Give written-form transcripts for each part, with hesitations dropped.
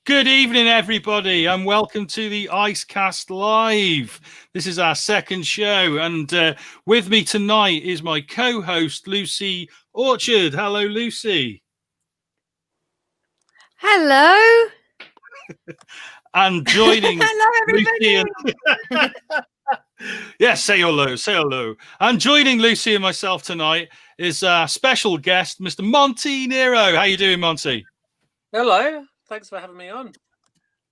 Good evening, everybody, and welcome to the Icecast Live. This is our second show, and with me tonight is my co-host, Lucy Orchard. Hello, Lucy. Hello. And joining Hello, everybody. Lucy yes, say hello, say hello. And joining Lucy and myself tonight is our special guest, Mr. Monty Nero. How you doing, Monty? Hello. Thanks for having me on.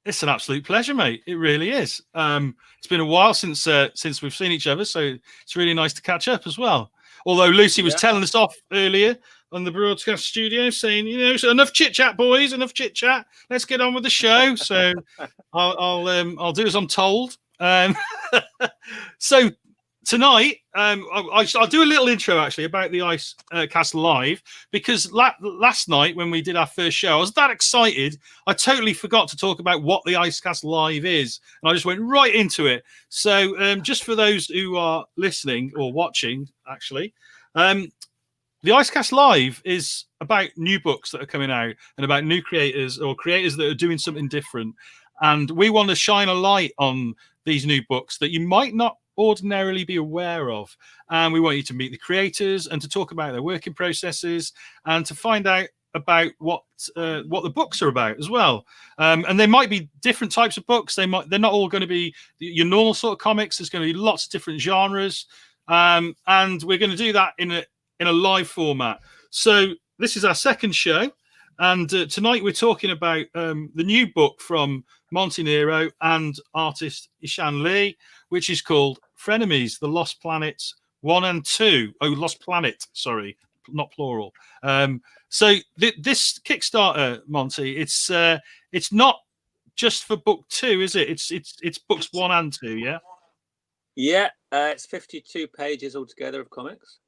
It's an absolute pleasure, mate. It really is. It's been a while since we've seen each other, so it's really nice to catch up as well. Although Lucy was telling us off earlier on the broadcast studio, saying, so enough chit chat, boys, enough chit chat. Let's get on with the show. So I'll do as I'm told. So tonight, I'll do a little intro actually about the Icecast Live, because last night when we did our first show, I was that excited I totally forgot to talk about what the Icecast Live is, and I just went right into it. So just for those who are listening or watching, actually, the Icecast Live is about new books that are coming out and about new creators or creators that are doing something different, and we want to shine a light on these new books that you might not ordinarily be aware of, and we want you to meet the creators and to talk about their working processes and to find out about what the books are about as well. And there might be different types of books. They're not all going to be your normal sort of comics. There's going to be lots of different genres, and we're going to do that in a live format. So this is our second show, and tonight we're talking about the new book from Monty Nero and Artist Yisan Li, which is called Frenemies, The Lost Planets 1 and 2. Oh, Lost Planet, sorry, not plural. So this Kickstarter, Monty, it's not just for book 2, is it? It's books 1 and 2, yeah? Yeah, it's 52 pages altogether of comics,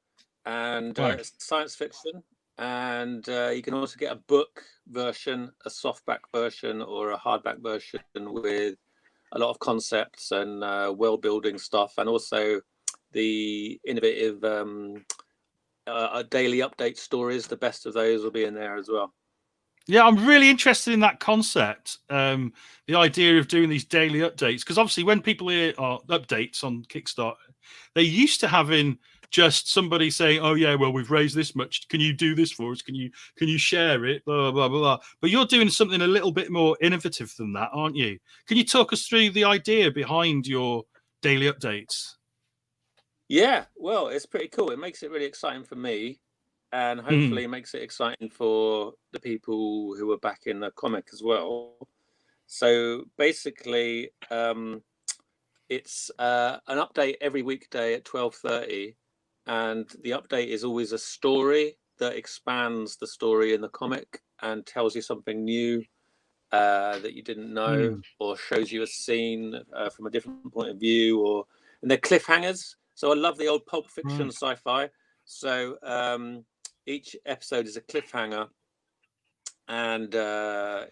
and it's science fiction. And you can also get a book version, a softback version, or a hardback version with a lot of concepts and world building stuff, and also the innovative daily update stories. The best of those will be in there as well. Yeah, I'm really interested in that concept, the idea of doing these daily updates, because obviously when people hear updates on Kickstarter, they used to having just somebody saying, oh yeah, well, we've raised this much, can you do this for us, can you share it, blah blah blah blah. But you're doing something a little bit more innovative than that, aren't you? Can you talk us through the idea behind your daily updates? Yeah, well, it's pretty cool. It makes it really exciting for me, and hopefully it makes it exciting for the people who are back in the comic as well. So basically, it's an update every weekday at 12:30, and the update is always a story that expands the story in the comic and tells you something new that you didn't know, or shows you a scene from a different point of view, and they're cliffhangers. So I love the old Pulp Fiction sci-fi. So each episode is a cliffhanger, and the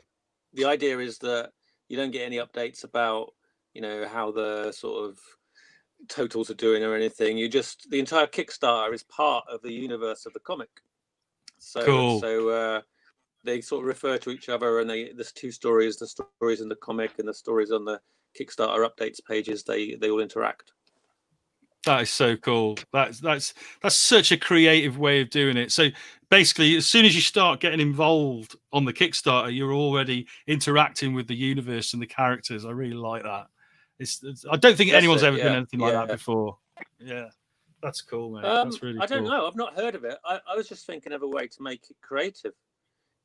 idea is that you don't get any updates about how the sort of totals are doing or anything. The entire Kickstarter is part of the universe of the comic. So cool. So they sort of refer to each other, and there's two stories: the stories in the comic and the stories on the Kickstarter updates pages. They all interact. That is so cool. That's such a creative way of doing it. So basically, as soon as you start getting involved on the Kickstarter, you're already interacting with the universe and the characters. I really like that. I don't think anyone's ever done anything like that before. Yeah, that's cool, man. That's really cool. I don't know. I've not heard of it. I was just thinking of a way to make it creative,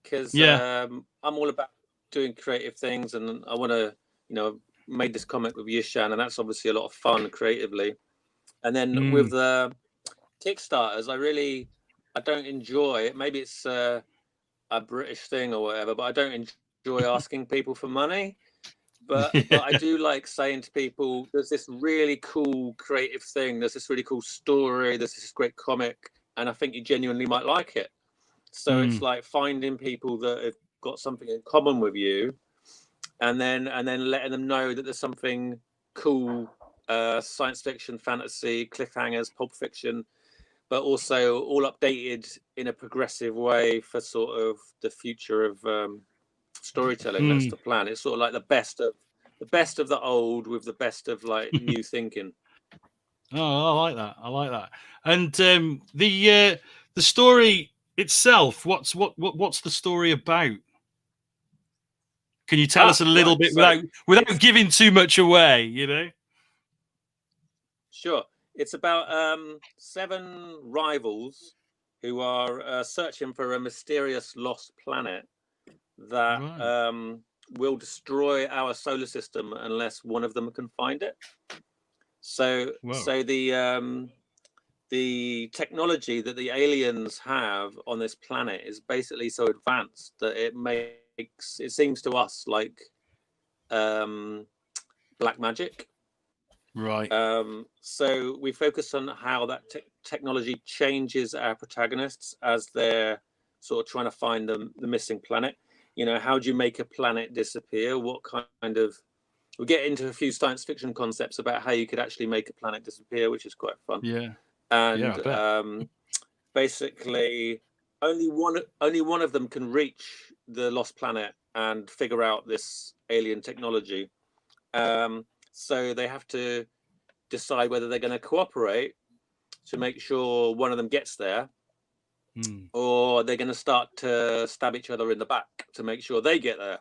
because I'm all about doing creative things, and I want to, made this comic with Yisan, and that's obviously a lot of fun creatively. And then with the Kickstarters, I don't enjoy it. Maybe it's a British thing or whatever, but I don't enjoy asking people for money. But I do like saying to people, there's this really cool creative thing, there's this really cool story, there's this great comic, and I think you genuinely might like it. So it's like finding people that have got something in common with you, and then letting them know that there's something cool, science fiction, fantasy, cliffhangers, Pulp Fiction, but also all updated in a progressive way for sort of the future of storytelling. That's the plan. It's sort of like the best of the old with the best of like new thinking. Oh, I like that. I like that. And the story itself, what's the story about? Can you tell us a little bit without giving too much away? You know. Sure. It's about 7 rivals who are searching for a mysterious lost planet that will destroy our solar system unless one of them can find it. So the technology that the aliens have on this planet is basically so advanced that it seems to us like black magic. Right. So we focus on how that technology changes our protagonists as they're sort of trying to find the missing planet. You know, how do you make a planet disappear? What kind of... We get into a few science fiction concepts about how you could actually make a planet disappear, which is quite fun. Yeah. And basically, only one of them can reach the lost planet and figure out this alien technology. So they have to decide whether they're going to cooperate to make sure one of them gets there, or they're going to start to stab each other in the back to make sure they get there.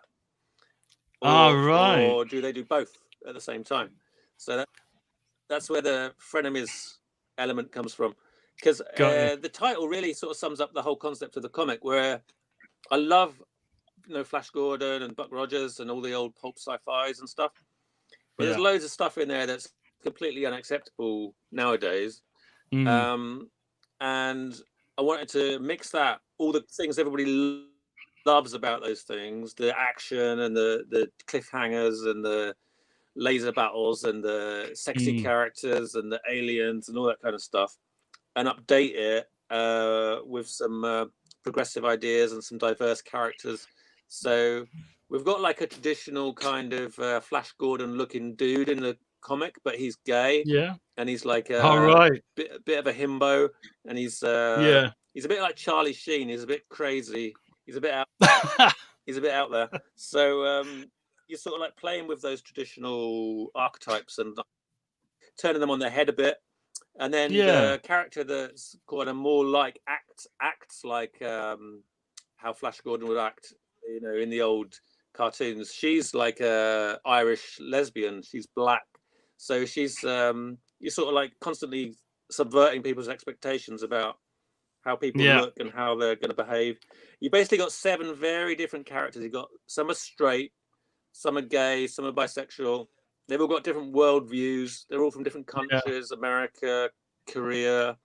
Or do they do both at the same time? So that's where the frenemies element comes from. Because the title really sort of sums up the whole concept of the comic, where I love, Flash Gordon and Buck Rogers and all the old pulp sci-fis and stuff. But there's loads of stuff in there that's completely unacceptable nowadays. And I wanted to mix that, all the things everybody loves about those things, the action and the cliffhangers and the laser battles and the sexy characters and the aliens and all that kind of stuff, and update it with some progressive ideas and some diverse characters. So we've got like a traditional kind of Flash Gordon looking dude in the comic, but he's gay. Yeah. And he's like a bit of a himbo, and he's a bit like Charlie Sheen. He's a bit crazy. He's a bit out. He's a bit out there. So you're sort of like playing with those traditional archetypes and turning them on their head a bit. And then the character that's kind of more like acts like how Flash Gordon would act, in the old cartoons. She's like a Irish lesbian. She's black, so she's you're sort of like constantly subverting people's expectations about how people look and how they're going to behave. You basically got 7 very different characters. You got some are straight, some are gay, some are bisexual. They've all got different worldviews. They're all from different countries: America, Korea,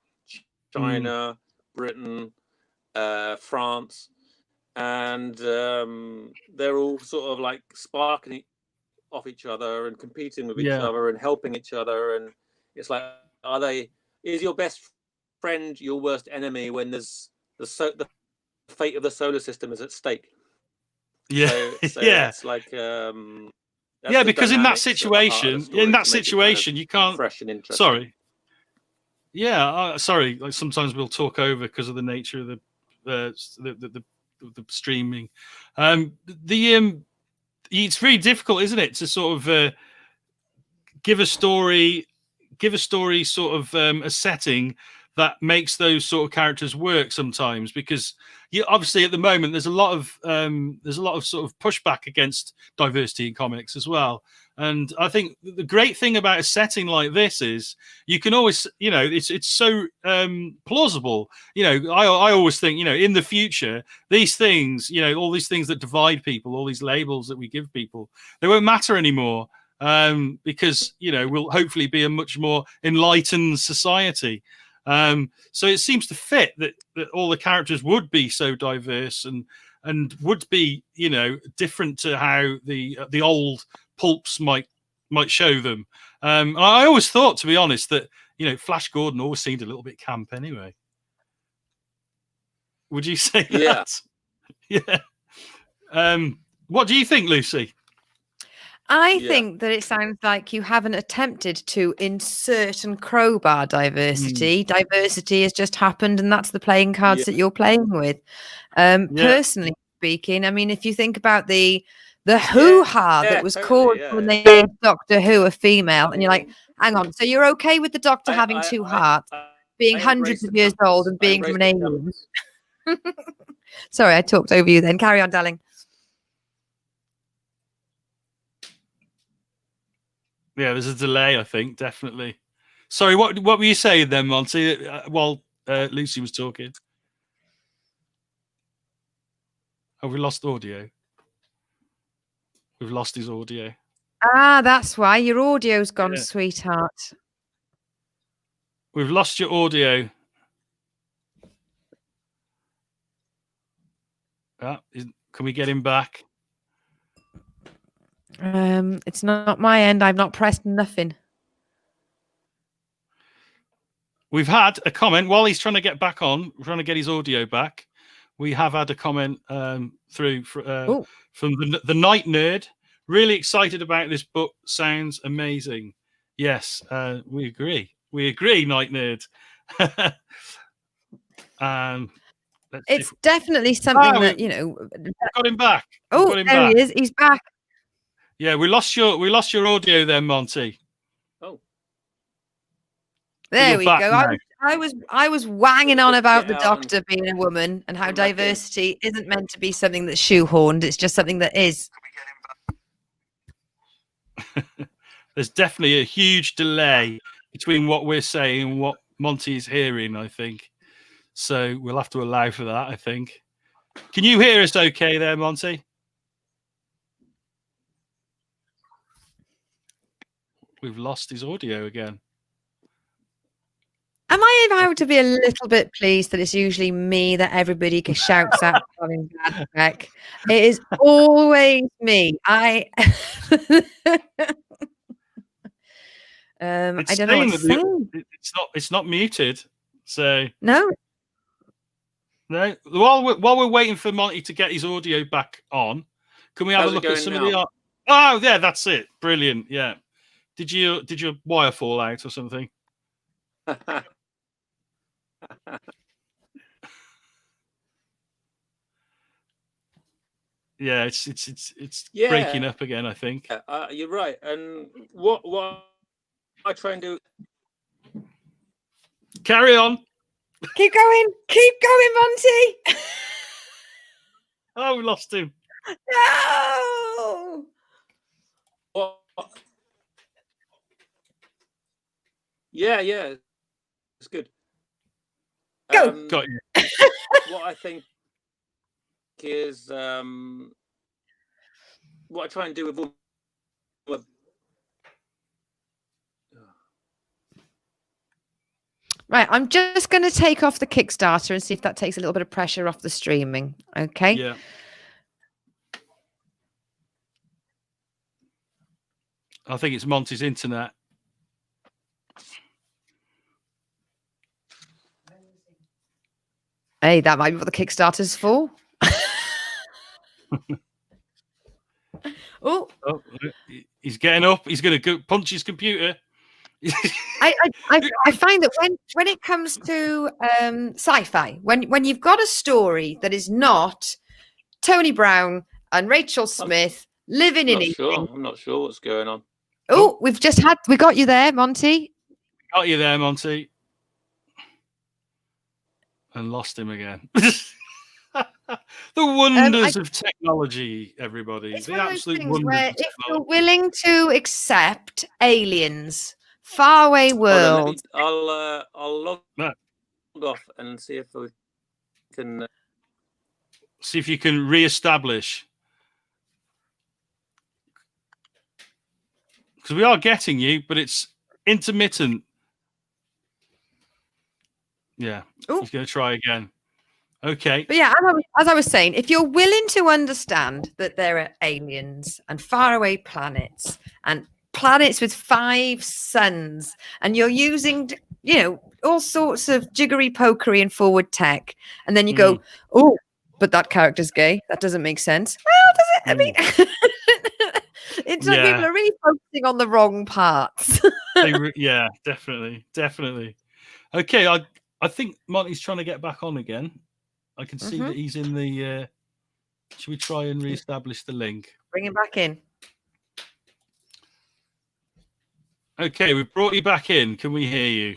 China, Britain, France. And they're all sort of like sparking off each other and competing with each other and helping each other. And it's like, is your best friend your worst enemy when there's the fate of the solar system is at stake? So it's like because in that situation you can't. Fresh and interesting. Sorry. Sorry. Like sometimes we'll talk over because of the nature of the streaming. It's very difficult, isn't it, to sort of give a story sort of a setting that makes those sort of characters work sometimes, because obviously at the moment there's a lot of sort of pushback against diversity in comics as well. And I think the great thing about a setting like this is you can always, it's so plausible. I always think, in the future, these things, all these things that divide people, all these labels that we give people, they won't matter anymore, because, we'll hopefully be a much more enlightened society. So it seems to fit that all the characters would be so diverse and would be, different to how the old pulps might show them. I always thought, to be honest, that Flash Gordon always seemed a little bit camp anyway. Would you say that? Yeah. What do you think, Lucy? I think that it sounds like you haven't attempted to insert and crowbar diversity. Diversity has just happened, and that's the playing cards that you're playing with. Personally, speaking. I mean, if you think about the hoo-ha that was caused when they made Doctor Who a female, and you're like, hang on, so you're okay with the Doctor having two hearts, being hundreds of years old and being from an alien? Sorry, I talked over you then. Carry on, darling. Yeah, there's a delay, I think, definitely. Sorry, what were you saying then, Monty, while Lucy was talking? Have we lost audio? We've lost his audio. Ah, that's why. Your audio's gone, sweetheart. We've lost your audio. Can we get him back? It's not my end. I've not pressed nothing. We've had a comment while he's trying to get back on, trying to get his audio back. We have had a comment through from the Night Nerd. Really excited about this book. Sounds amazing. Yes, we agree. We agree, Night Nerd. It's definitely something that, you know. Got him back. Oh, there he is. He's back. Yeah, we lost your audio there, Monty. Oh, there we go. I was wanging on about the Doctor being a woman and how diversity isn't meant to be something that's shoehorned. It's just something that is. There's definitely a huge delay between what we're saying and what Monty's hearing, I think. So we'll have to allow for that, I think. Can you hear us okay there, Monty? We've lost his audio again. Am I allowed to be a little bit pleased that it's usually me that everybody shouts at having bad tech? It is always me. I don't know what to say. It's not muted. So no. While we're waiting for Monty to get his audio back on, can we have a look at some of the? Oh, yeah, that's it. Brilliant. Yeah. Did your wire fall out or something? Yeah, it's breaking up again, I think. You're right. And what I try and do. Carry on. Keep going, Monty. Oh, we lost him. No. What? Yeah, it's good. Go. Got you. What I think is what I try and do with all. Right, I'm just going to take off the Kickstarter and see if that takes a little bit of pressure off the streaming. Okay. Yeah. I think it's Monty's internet. Hey, that might be what the Kickstarter's for. Oh, he's getting up. He's going to go punch his computer. I find that when it comes to sci-fi, when you've got a story that is not Tony Brown and Rachel Smith living in England. I'm not sure what's going on. Oh, we got you there, Monty. Got you there, Monty. And lost him again. The wonders of technology, everybody. It's the one of absolute those things wonders where of if you're technology. willing to accept aliens, faraway worlds. I'll log off and see if we can see if you can re-establish, because we are getting you, but it's intermittent. Yeah. Ooh. He's going to try again. Okay. But yeah, as I was saying, if you're willing to understand that there are aliens and faraway planets and planets with 5 suns, and you're using, all sorts of jiggery pokery and forward tech, and then you go, oh, but that character's gay. That doesn't make sense. Well, does it? I mean, it's like people are really focusing on the wrong parts. Yeah, definitely. Okay, I think Monty's trying to get back on again. I can see that he's in the Should we try and re-establish the link? Bring him back in. Okay, we've brought you back in. Can we hear you?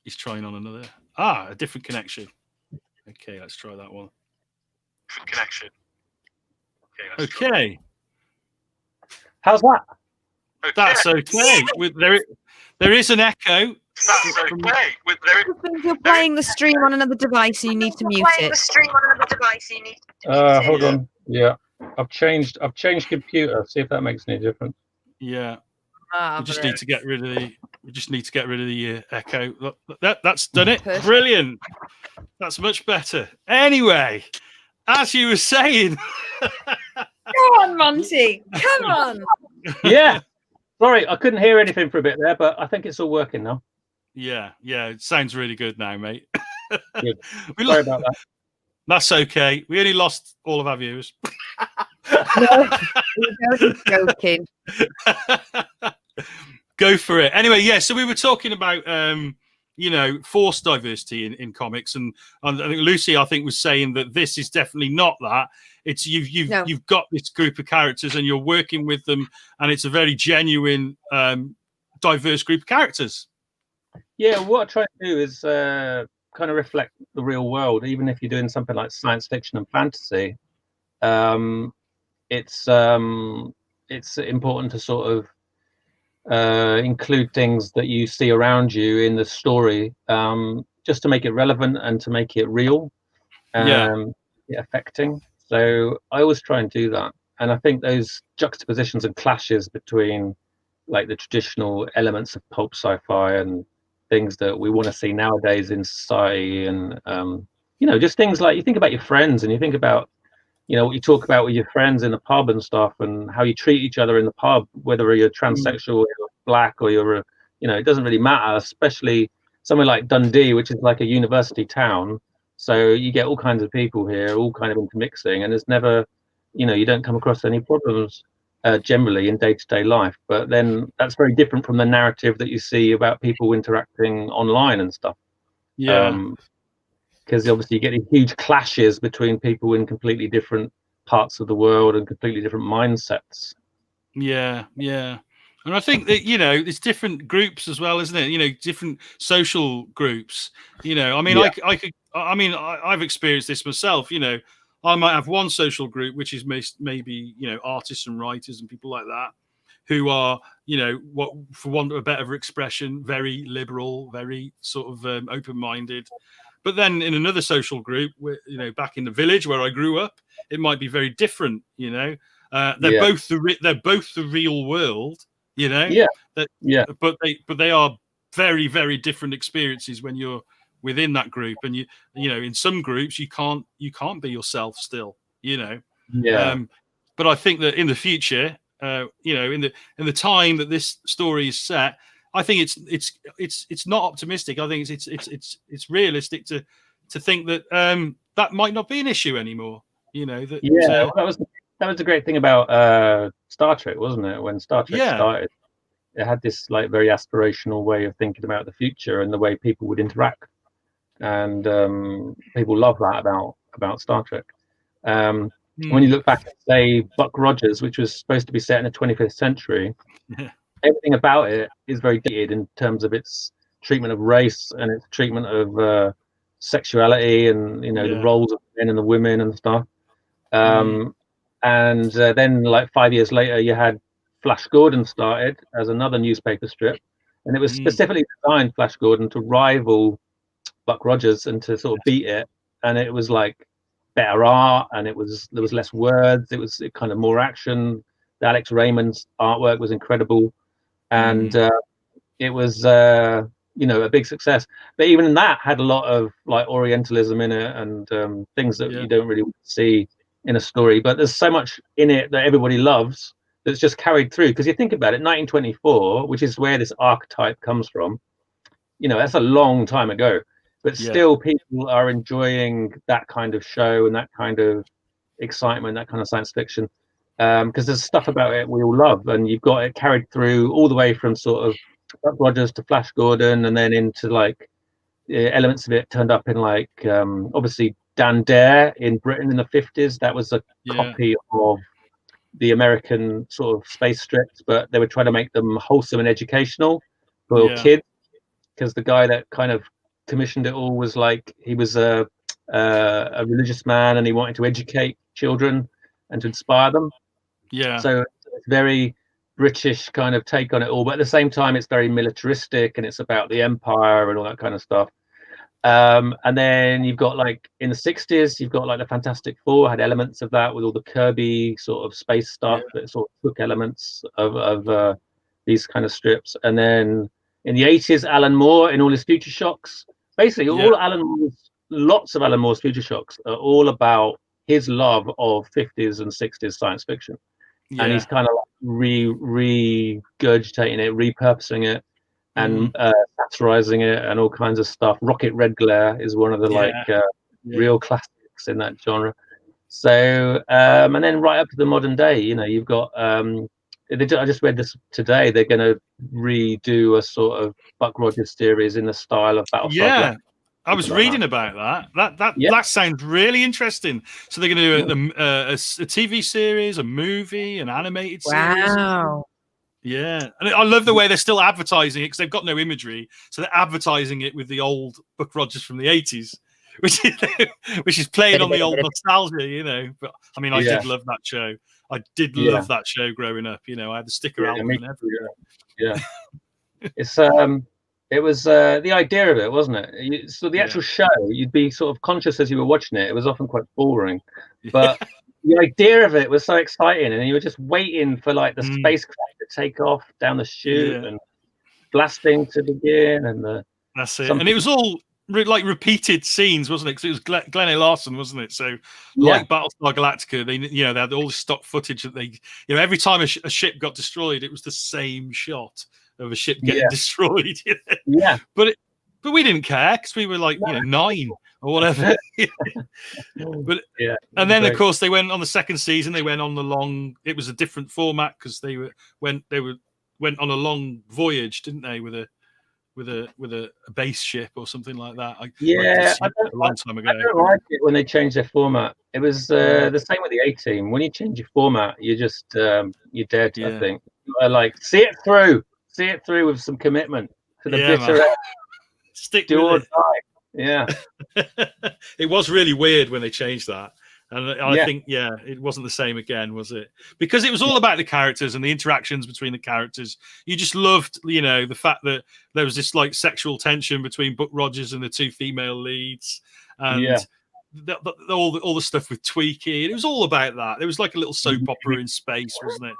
He's trying on another. A different connection. Okay, let's try that one. Different connection. Okay. How's that? That's okay. There is an echo. That's okay. You're playing the stream on another device, so you need to mute it. Hold on. Yeah, I've changed computer. See if that makes any difference. Yeah. We just need to get rid of the echo. Look, that's done it. Perfect. Brilliant. That's much better. Anyway, as you were saying. Go on, Monty. Come on. Yeah. Sorry, I couldn't hear anything for a bit there, but I think it's all working now. Yeah, it sounds really good now, mate. Good. Sorry about that. That's okay. We only lost all of our viewers. No, you're joking. Go for it. Anyway, yeah. So we were talking about, forced diversity in comics, and I think Lucy, was saying that this is definitely not that. It's you've got this group of characters, and you're working with them, and it's a very genuine, diverse group of characters. Yeah, what I try to do is kind of reflect the real world, even if you're doing something like science fiction and fantasy. It's important to sort of include things that you see around you in the story, just to make it relevant and to make it real, affecting. So I always try and do that, and I think those juxtapositions and clashes between like the traditional elements of pulp sci-fi and things that we want to see nowadays in society, and just things like you think about your friends, and you think about what you talk about with your friends in the pub and stuff, and how you treat each other in the pub, whether you're transsexual or you're black or you're it doesn't really matter, especially somewhere like Dundee, which is like a university town. So you get all kinds of people here, all kind of intermixing, and there's never, you don't come across any problems generally in day-to-day life. But then that's very different from the narrative that you see about people interacting online and stuff. Yeah. Because obviously you get these huge clashes between people in completely different parts of the world and completely different mindsets. Yeah. And I think that, there's different groups as well, isn't it? Different social groups. I've experienced this myself. I might have one social group, which is maybe, artists and writers and people like that, who are, what, for want of a better expression, very liberal, very sort of open-minded. But then in another social group, where, back in the village where I grew up, it might be very different. They're both the real world. But they are very, very different experiences when you're within that group, and in some groups you can't be yourself still. But I think that in the future, in the time that this story is set, I think it's not optimistic. I think it's realistic to think that that might not be an issue anymore. That was the great thing about Star Trek, wasn't it? When Star Trek started, it had this like very aspirational way of thinking about the future and the way people would interact, and people love that about Star Trek. When you look back at, say, Buck Rogers, which was supposed to be set in the 25th century, everything about it is very dated in terms of its treatment of race and its treatment of sexuality and the roles of the men and the women and stuff. And then like 5 years later, you had Flash Gordon started as another newspaper strip, and it was specifically designed, Flash Gordon, to rival Buck Rogers and to sort of beat it. And it was like better art, and there was less words. It was kind of more action. Alex Raymond's artwork was incredible, and it was a big success. But even that had a lot of like Orientalism in it and things that you don't really see in a story. But there's so much in it that everybody loves that's just carried through. Because you think about it, 1924, which is where this archetype comes from, that's a long time ago. But still, people are enjoying that kind of show and that kind of excitement, that kind of science fiction. Because there's stuff about it we all love, and you've got it carried through all the way from sort of Buck Rogers to Flash Gordon, and then into like elements of it turned up in like obviously Dan Dare in Britain in the 50s. That was a copy of the American sort of space strips, but they were trying to make them wholesome and educational for kids, because the guy that kind of commissioned it all was like, he was a religious man, and he wanted to educate children and to inspire them. So it's very British kind of take on it all, but at the same time it's very militaristic, and it's about the empire and all that kind of stuff. And then you've got, like, in the 60s, you've got like the Fantastic Four had elements of that, with all the Kirby sort of space stuff that sort of took elements of these kind of strips. And then in the 80s, Alan Moore in all his Future Shocks, basically lots of Alan Moore's Future Shocks are all about his love of 50s and 60s science fiction. And he's kind of like regurgitating it, repurposing it, and satirizing it and all kinds of stuff. Rocket Red Glare is one of the real classics in that genre. So and then right up to the modern day, you know, you've got I just read this today, they're going to redo a sort of Buck Rogers series in the style of Battlestar. I was reading about that. That sounds really interesting. So they're going to do a TV series, a movie, an animated series. Wow. Yeah, and I love the way they're still advertising it, because they've got no imagery, so they're advertising it with the old Buck Rogers from the 80s, which is playing on the old nostalgia, you know. But I mean, I did love that show. I did love that show growing up. You know, I had the sticker album and everything. It's it was the idea of it, wasn't it? So the actual show, you'd be sort of conscious as you were watching it. It was often quite boring, but the idea of it was so exciting, and you were just waiting for like the spacecraft to take off down the chute and blasting to begin, and that's it. And it was all like repeated scenes, wasn't it? Because it was Glenn A. Larson, wasn't it? So like Battlestar Galactica, they they had all the stock footage that they, every time a ship got destroyed, it was the same shot of a ship getting destroyed. But we didn't care, because we were like 9 or whatever. And then of course they went on the second season. They went on the long. It was a different format, because they went on a long voyage, didn't they, with a base ship or something like that. A long time ago. I don't like it when they change their format. It was the same with the A-Team. When you change your format, you just you're dead. I think like see it through with some commitment to the bitter end. Stick with it. Yeah. It was really weird when they changed that. And I think, it wasn't the same again, was it? Because it was all about the characters and the interactions between the characters. You just loved, the fact that there was this like sexual tension between Buck Rogers and the two female leads. And all the stuff with Tweaky. It was all about that. It was like a little soap opera in space, wasn't it?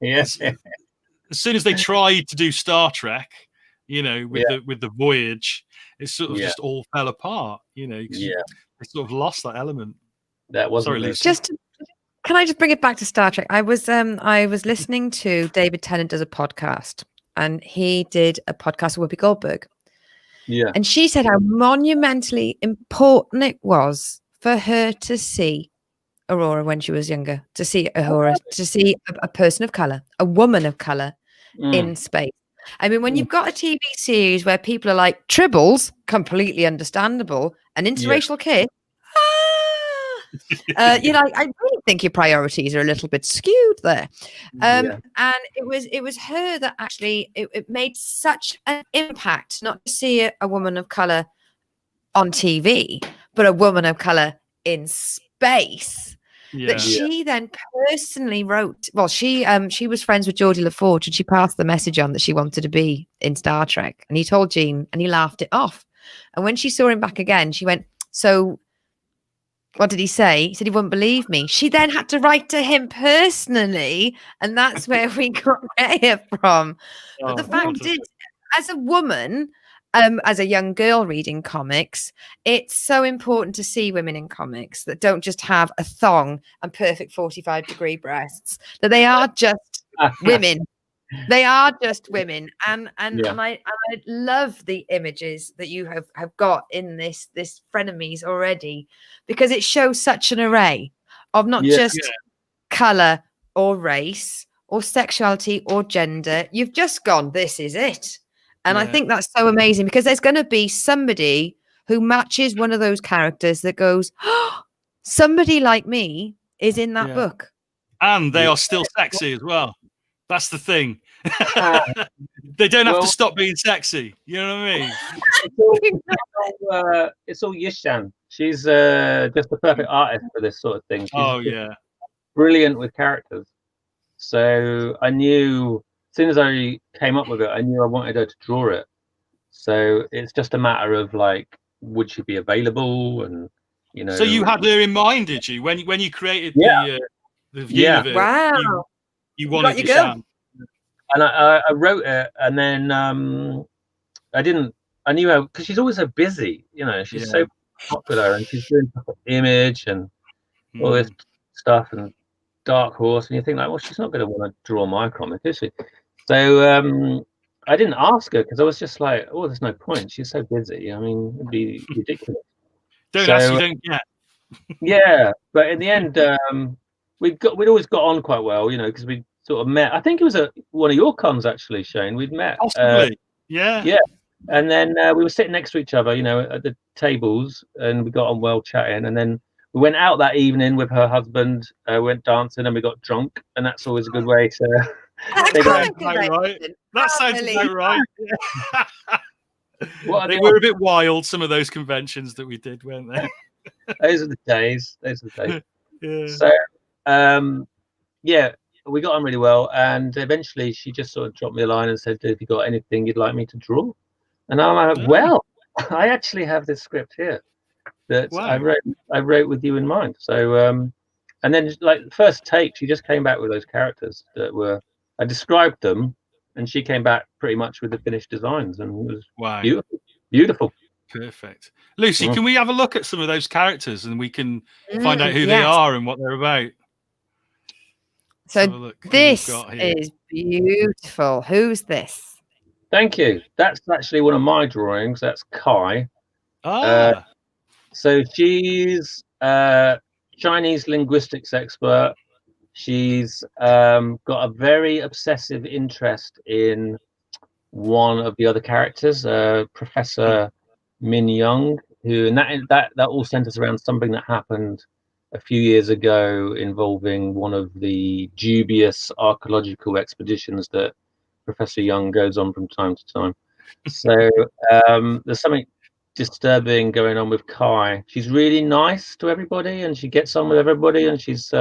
Yes. As soon as they tried to do Star Trek, with the voyage, it sort of just all fell apart, they sort of lost that element. That wasn't Sorry, Lisa. Can I just bring it back to Star Trek? I was listening to David Tennant does a podcast, and he did a podcast with Whoopi Goldberg. Yeah. And she said how monumentally important it was for her to see Aurora when she was younger, to see Aurora, to see a person of color, a woman of color in space. I mean, when you've got a TV series where people are like tribbles, completely understandable, an interracial kid, I really think your priorities are a little bit skewed there. And it was her that actually it made such an impact not to see a woman of color on TV, but a woman of color in space. That she then personally wrote. Well, she was friends with Geordie LaForge, and she passed the message on that she wanted to be in Star Trek. And he told Gene, and he laughed it off. And when she saw him back again, she went, "So, what did he say?" He said he wouldn't believe me. She then had to write to him personally, and that's where we got Rhea from. But the fact is, as a woman, as a young girl reading comics, it's so important to see women in comics that don't just have a thong and perfect 45-degree breasts, that they are just women. They are just women. And I love the images that you have got in this Frenemies already, because it shows such an array of not just color or race or sexuality or gender. You've just gone, this is it. And I think that's so amazing, because there's going to be somebody who matches one of those characters that goes, oh, somebody like me is in that book. And they are still sexy as well. That's the thing. They don't have to stop being sexy. You know what I mean? It's all Yisan. She's just the perfect artist for this sort of thing. She's brilliant with characters. So I knew as soon as I came up with it, I knew I wanted her to draw it. So it's just a matter of like, would she be available? And you know. So you had her in mind, did you? When you created the universe, wow. you wanted to go. And I wrote it, and then I knew her because she's always so busy. You know, she's so popular, and she's doing stuff like Image and all this stuff, and Dark Horse, and you think like, well, she's not going to want to draw my comic, is she? So I didn't ask her because I was just like, oh, there's no point. She's so busy. I mean, it'd be ridiculous. Don't ask, you don't get. Yeah, but in the end, we'd always got on quite well, you know, because we sort of met. I think it was at one of your cons actually, Shane. We'd met. Possibly. Yeah. And then we were sitting next to each other, you know, at the tables, and we got on well chatting. And then we went out that evening with her husband, went dancing, and we got drunk. And that's always a good way to. That sounds about right. They were a bit wild, some of those conventions that we did, weren't they? Those are the days. So, we got on really well, and eventually she just sort of dropped me a line and said, "Have you got anything you'd like me to draw?" And I'm like, "Well, I actually have this script here that I wrote with you in mind." So, and then like the first take, she just came back with those characters that were. I described them, and she came back pretty much with the finished designs, and it was beautiful. Perfect. Lucy, can we have a look at some of those characters and we can find out who they are and what they're about? So this is beautiful. Who's this? Thank you. That's actually one of my drawings. That's Kai. So she's a Chinese linguistics expert. She's got a very obsessive interest in one of the other characters, Professor Min Young, and that all centers around something that happened a few years ago involving one of the dubious archaeological expeditions that Professor Young goes on from time to time. So there's something disturbing going on with Kai. She's really nice to everybody, and she gets on with everybody, and she's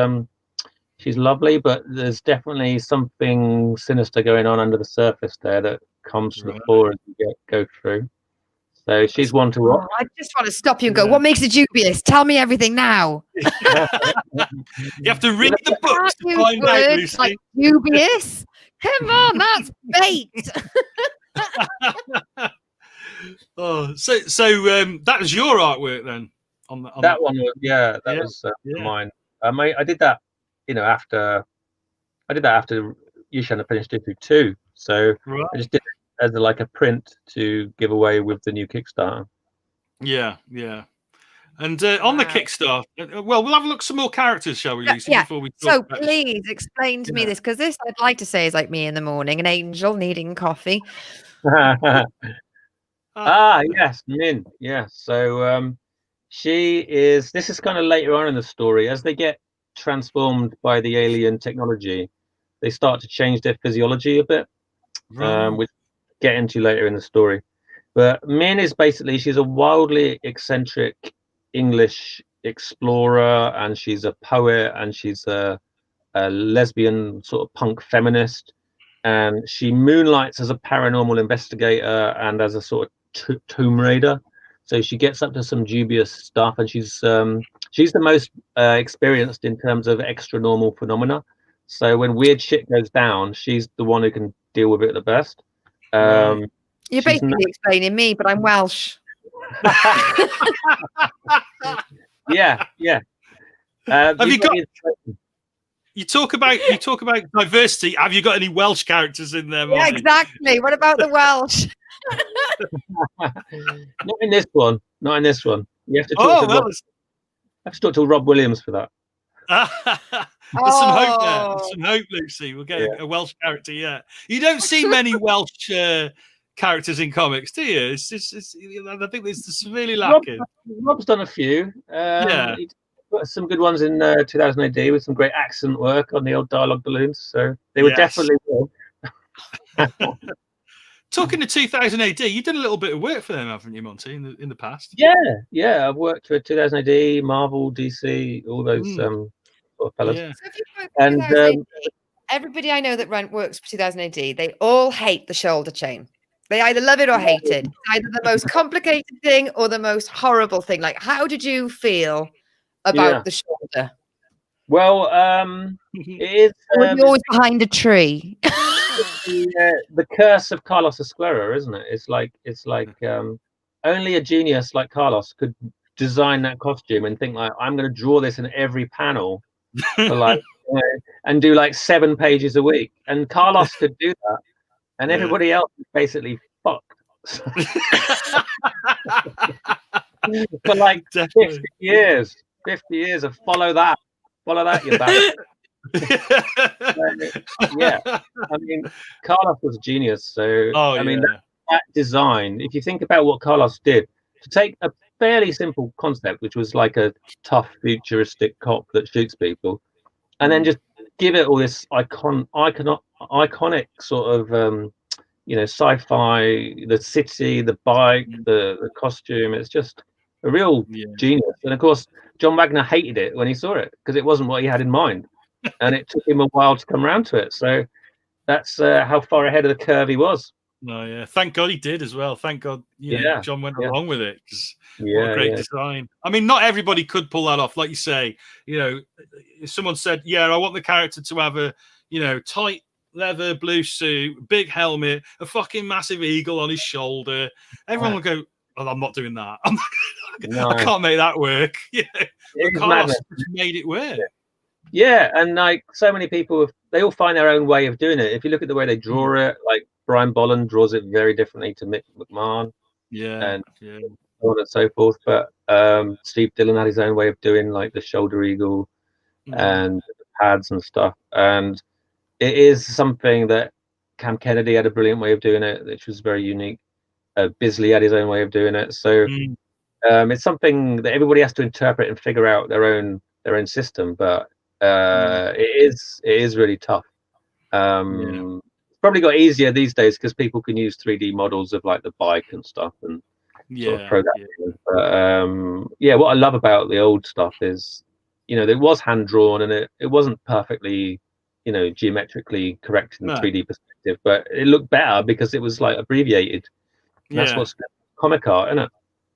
lovely, but there's definitely something sinister going on under the surface there that comes to the fore as you go through. So she's one to watch. I just want to stop you and go, what makes it dubious? Tell me everything now. You have to read the books to find out, Lucy. Like dubious? Come on, that's bait. So that was your artwork then? That one was, that was mine. I did that, you know, after Yisan had finished Issue 2. So I just did it as like a print to give away with the new Kickstarter. Yeah. And on the Kickstarter, well, we'll have a look at some more characters, shall we, Lucy? Before we talk about please explain to me this, because this I'd like to say is like me in the morning, an angel needing coffee. Yes, Min. Yeah. So this is kind of later on in the story. As they get transformed by the alien technology, they start to change their physiology a bit, which get into later in the story. But Min is basically, she's a wildly eccentric English explorer, and she's a poet, and she's a lesbian sort of punk feminist, and she moonlights as a paranormal investigator and as a sort of tomb raider. So she gets up to some dubious stuff, and she's the most experienced in terms of extra normal phenomena. So when weird shit goes down, she's the one who can deal with it the best. You're basically explaining me, but I'm Welsh. Yeah. Have you got? You talk about diversity. Have you got any Welsh characters in there, Martin? Yeah, exactly. What about the Welsh? Not in this one. You have to talk to Rob Williams for that. There's some hope there. There's some hope, Lucy. We'll get a Welsh character. Yeah, you don't see many Welsh characters in comics, do you? I think it's severely lacking. Rob's done a few. Yeah. He got some good ones in 2000 AD with some great accent work on the old dialogue balloons. So they were definitely good. Talking to 2000 AD, you did a little bit of work for them, haven't you, Monty, in the past? Yeah. I've worked for 2000 AD, Marvel, DC, all those sort of fellas. Yeah. So if you work for 2000 AD, everybody I know that works for 2000 AD, they all hate the shoulder chain. They either love it or hate it. It's either the most complicated thing or the most horrible thing. Like, how did you feel about the shoulder? Well, it is. You're always behind a tree. The curse of Carlos Esquerra, isn't it? It's like only a genius like Carlos could design that costume and think like, I'm going to draw this in every panel for like and do like 7 pages a week. And Carlos could do that, and everybody else is basically fucked. For like 50 years of follow that, you're back. Yeah, I mean, Carlos was a genius. So I mean, that design, if you think about what Carlos did, to take a fairly simple concept, which was like a tough futuristic cop that shoots people, and then just give it all this iconic sort of sci-fi, the city, the bike, the costume. It's just a real genius. And of course, John Wagner hated it when he saw it because it wasn't what he had in mind, and it took him a while to come around to it. So that's how far ahead of the curve he was. No, yeah. Thank God he did as well. Thank God, John went along with it. What a great design. I mean, not everybody could pull that off. Like you say, if someone said, "Yeah, I want the character to have a, tight leather blue suit, big helmet, a fucking massive eagle on his shoulder," everyone would go, "Oh, I'm not doing that. I can't make that work." Carlos made it work. Yeah, and like so many people, they all find their own way of doing it. If you look at the way they draw it, like Brian Bolland draws it very differently to Mick McMahon, and so on and so forth. But Steve Dillon had his own way of doing like the shoulder eagle and the pads and stuff. And it is something that Cam Kennedy had a brilliant way of doing it, which was very unique. Bisley had his own way of doing it. So it's something that everybody has to interpret and figure out their own system. But it is really tough. It's probably got easier these days because people can use 3D models of like the bike and stuff and sort of program. But what I love about the old stuff is, it was hand drawn and it wasn't perfectly, geometrically correct in 3D perspective, but it looked better because it was like abbreviated. That's what's comic art, isn't it?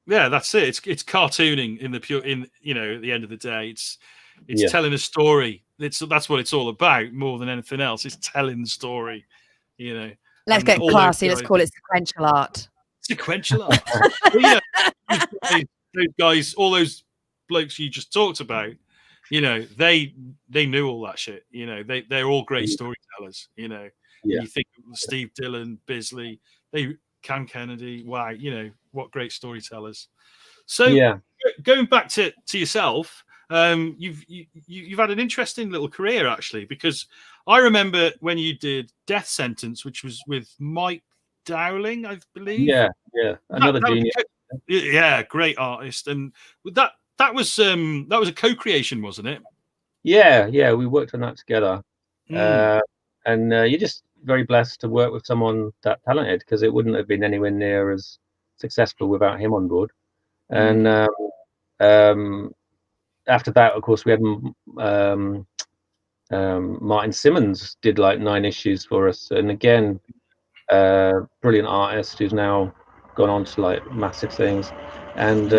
Yeah, that's it. It's cartooning in at the end of the day. It's telling a story. That's what it's all about more than anything else. It's telling the story, Let's get classy. Let's call it sequential art. Sequential art. Those guys, all those blokes you just talked about, they knew all that shit. They're all great storytellers. You think of Steve Dillon, Bisley, Cam Kennedy. Wow, what great storytellers. So going back to yourself. You've had an interesting little career actually, because I remember when you did Death Sentence, which was with Mike Dowling, I believe. Yeah, another genius. Great artist, and that was a co-creation, wasn't it? Yeah, we worked on that together, and you're just very blessed to work with someone that talented, because it wouldn't have been anywhere near as successful without him on board, and. After that, of course, we had Martin Simmons did like 9 issues for us, and again, brilliant artist who's now gone on to like massive things. And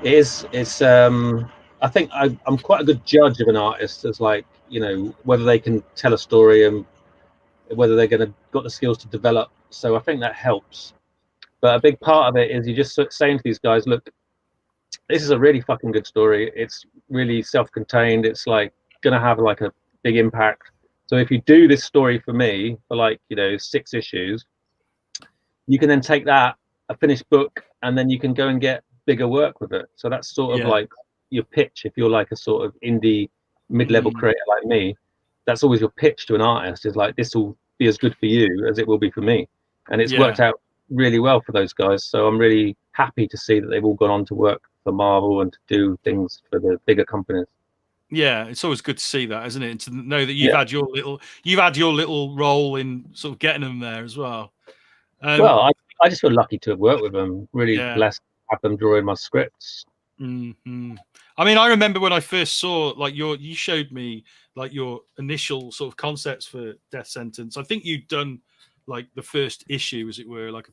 it's I think I'm quite a good judge of an artist as like, whether they can tell a story and whether they're got the skills to develop. So I think that helps. But a big part of it is you just saying to these guys, look, this is a really fucking good story. It's really self-contained. It's like gonna have like a big impact. So if you do this story for me for like 6 issues, you can then take that, a finished book, and then you can go and get bigger work with it. So that's sort of like your pitch. If you're like a sort of indie mid-level creator like me, that's always your pitch to an artist, is like, this will be as good for you as it will be for me. And it's worked out really well for those guys. So I'm really happy to see that they've all gone on to work for Marvel and to do things for the bigger companies. Yeah, it's always good to see that, isn't it? And to know that Yeah. you've had your little role in sort of getting them there as well. Well, I just feel lucky to have worked with them. Really Yeah. blessed to have them drawing my scripts. Mm-hmm. I mean, I remember when I first saw like you showed me like your initial sort of concepts for Death Sentence. I think you'd done like the first issue, as it were, like a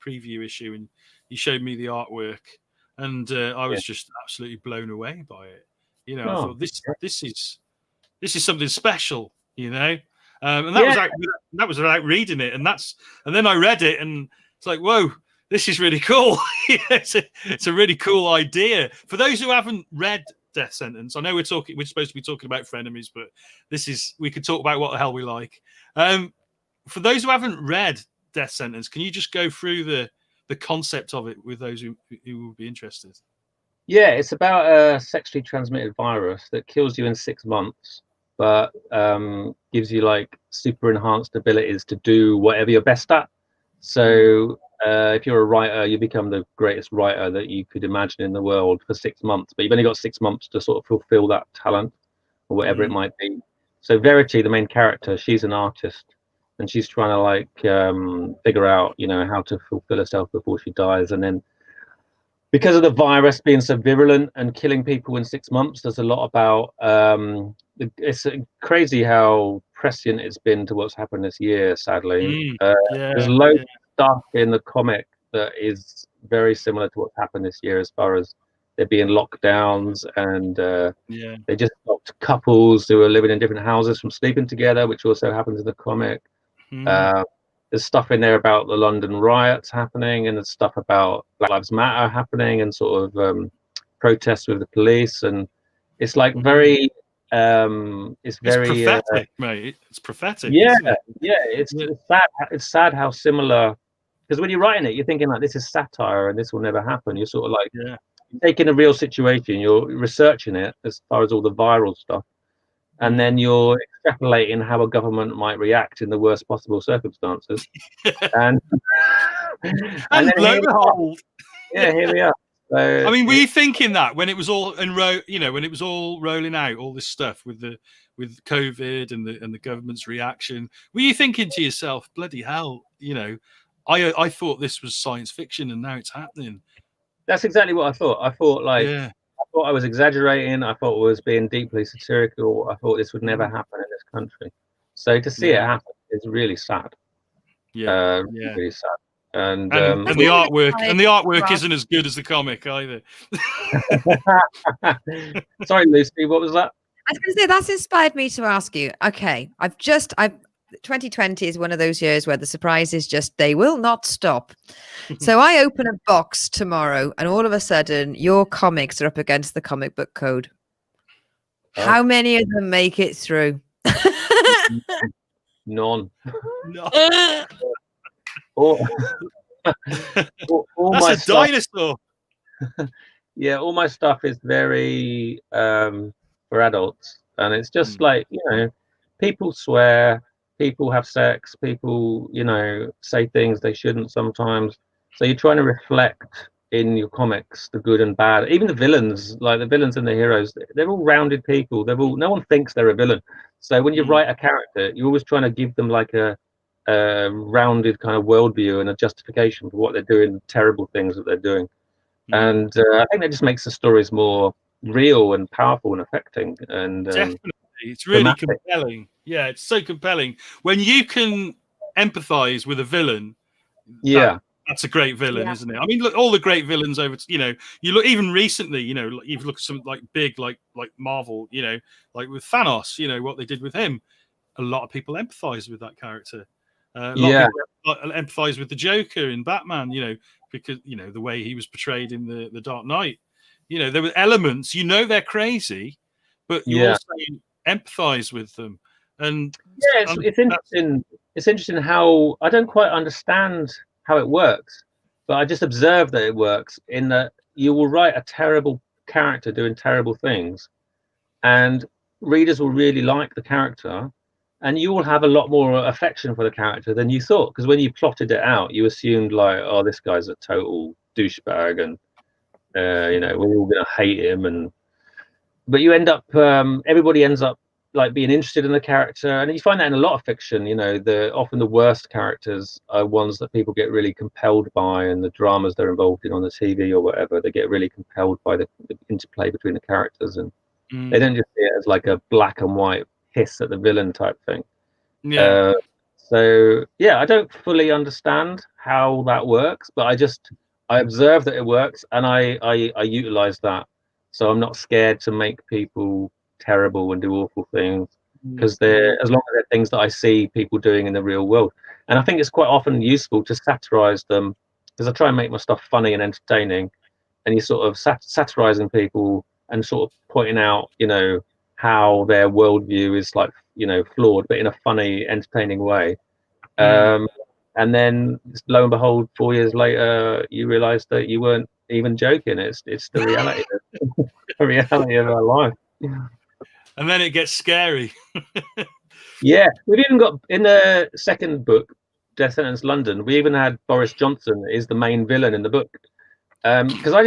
preview issue, and you showed me the artwork, and I was just absolutely blown away by it. You know, I thought this is something special. You know, and that was without reading it, and then I read it, and it's like, whoa. This is really cool. It's a really cool idea. For those who haven't read Death Sentence, I know we're supposed to be talking about Frenemies, but we could talk about what the hell we like. For those who haven't read Death Sentence, can you just go through the concept of it with those who would be interested? Yeah, it's about a sexually transmitted virus that kills you in 6 months, but gives you like super enhanced abilities to do whatever you're best at. So if you're a writer, you become the greatest writer that you could imagine in the world for 6 months, but you've only got 6 months to sort of fulfill that talent or whatever it might be. So Verity, the main character, she's an artist, and she's trying to like figure out, you know, how to fulfill herself before she dies. And then because of the virus being so virulent and killing people in 6 months, there's a lot about it's crazy how prescient it's been to what's happened this year, sadly. There's loads of stuff in the comic that is very similar to what's happened this year, as far as there being lockdowns, and they just stopped couples who are living in different houses from sleeping together, which also happens in the comic. There's stuff in there about the London riots happening, and there's stuff about Black Lives Matter happening, and sort of protests with the police. And it's like very it's very prophetic, mate. It's prophetic. Yeah, isn't it? It's sad. It's sad how similar, because when you're writing it, you're thinking like, this is satire and this will never happen. You're sort of like you're taking a real situation, you're researching it as far as all the viral stuff, and then you're extrapolating how a government might react in the worst possible circumstances. and and lo and behold, here we are. So, I mean, were you thinking that when it was all when it was all rolling out, all this stuff with COVID and the government's reaction, were you thinking to yourself, bloody hell, you know, I thought this was science fiction and now it's happening? That's exactly what I thought. I thought like I thought I was exaggerating. I thought I was being deeply satirical. I thought this would never happen in this country. So to see it happen is really sad. Really sad. And the artwork isn't as good as the comic either. Sorry, Lucy, what was that? I was going to say, that's inspired me to ask you. Okay, 2020 is one of those years where the surprises they will not stop. So I open a box tomorrow, and all of a sudden, your comics are up against the comic book code. How many of them make it through? None. No. all That's a dinosaur. Yeah, all my stuff is very for adults, and it's just like, you know, people swear, people have sex, people, you know, say things they shouldn't sometimes. So you're trying to reflect in your comics the good and bad. Even the villains, like the villains and the heroes, they're all rounded people. No one thinks they're a villain. So when you write a character, you're always trying to give them like a rounded kind of worldview and a justification for what they're doing, terrible things that they're doing. And I think that just makes the stories more real and powerful and affecting. And definitely, it's really compelling. Yeah, it's so compelling when you can empathize with a villain. That's a great villain, isn't it? I mean, look, all the great villains over, you know, you look even recently, you know, you look at some like big, like Marvel, you know, like with Thanos, you know, what they did with him. A lot of people empathize with that character. A lot of people empathize with the Joker in Batman, you know, because, you know, the way he was portrayed in the Dark Knight. You know, there were elements, you know, they're crazy, but you also empathize with them. And it's interesting. It's interesting how I don't quite understand how it works, but I just observe that it works in that you will write a terrible character doing terrible things, and readers will really like the character, and you will have a lot more affection for the character than you thought, because when you plotted it out, you assumed like, oh, this guy's a total douchebag, and you know, we're all gonna hate him, but you end up, everybody ends up like being interested in the character, and you find that in a lot of fiction. You know, often the worst characters are ones that people get really compelled by, and the dramas they're involved in on the TV or whatever, they get really compelled by the interplay between the characters, and they don't just see it as like a black and white hiss at the villain type thing. Yeah. So yeah, I don't fully understand how that works, but I observe that it works, and I utilize that. So I'm not scared to make people terrible and do awful things, because they're, as long as they're things that I see people doing in the real world. And I think it's quite often useful to satirize them, because I try and make my stuff funny and entertaining, and you sort of satirizing people and sort of pointing out, you know, how their worldview is like, you know, flawed, but in a funny, entertaining way. And then lo and behold, 4 years later, you realize that you weren't even joking. It's the reality, the reality of our life. And then it gets scary. Yeah, we've even got, in the second book, Death Sentence London, we even had Boris Johnson is the main villain in the book. Because I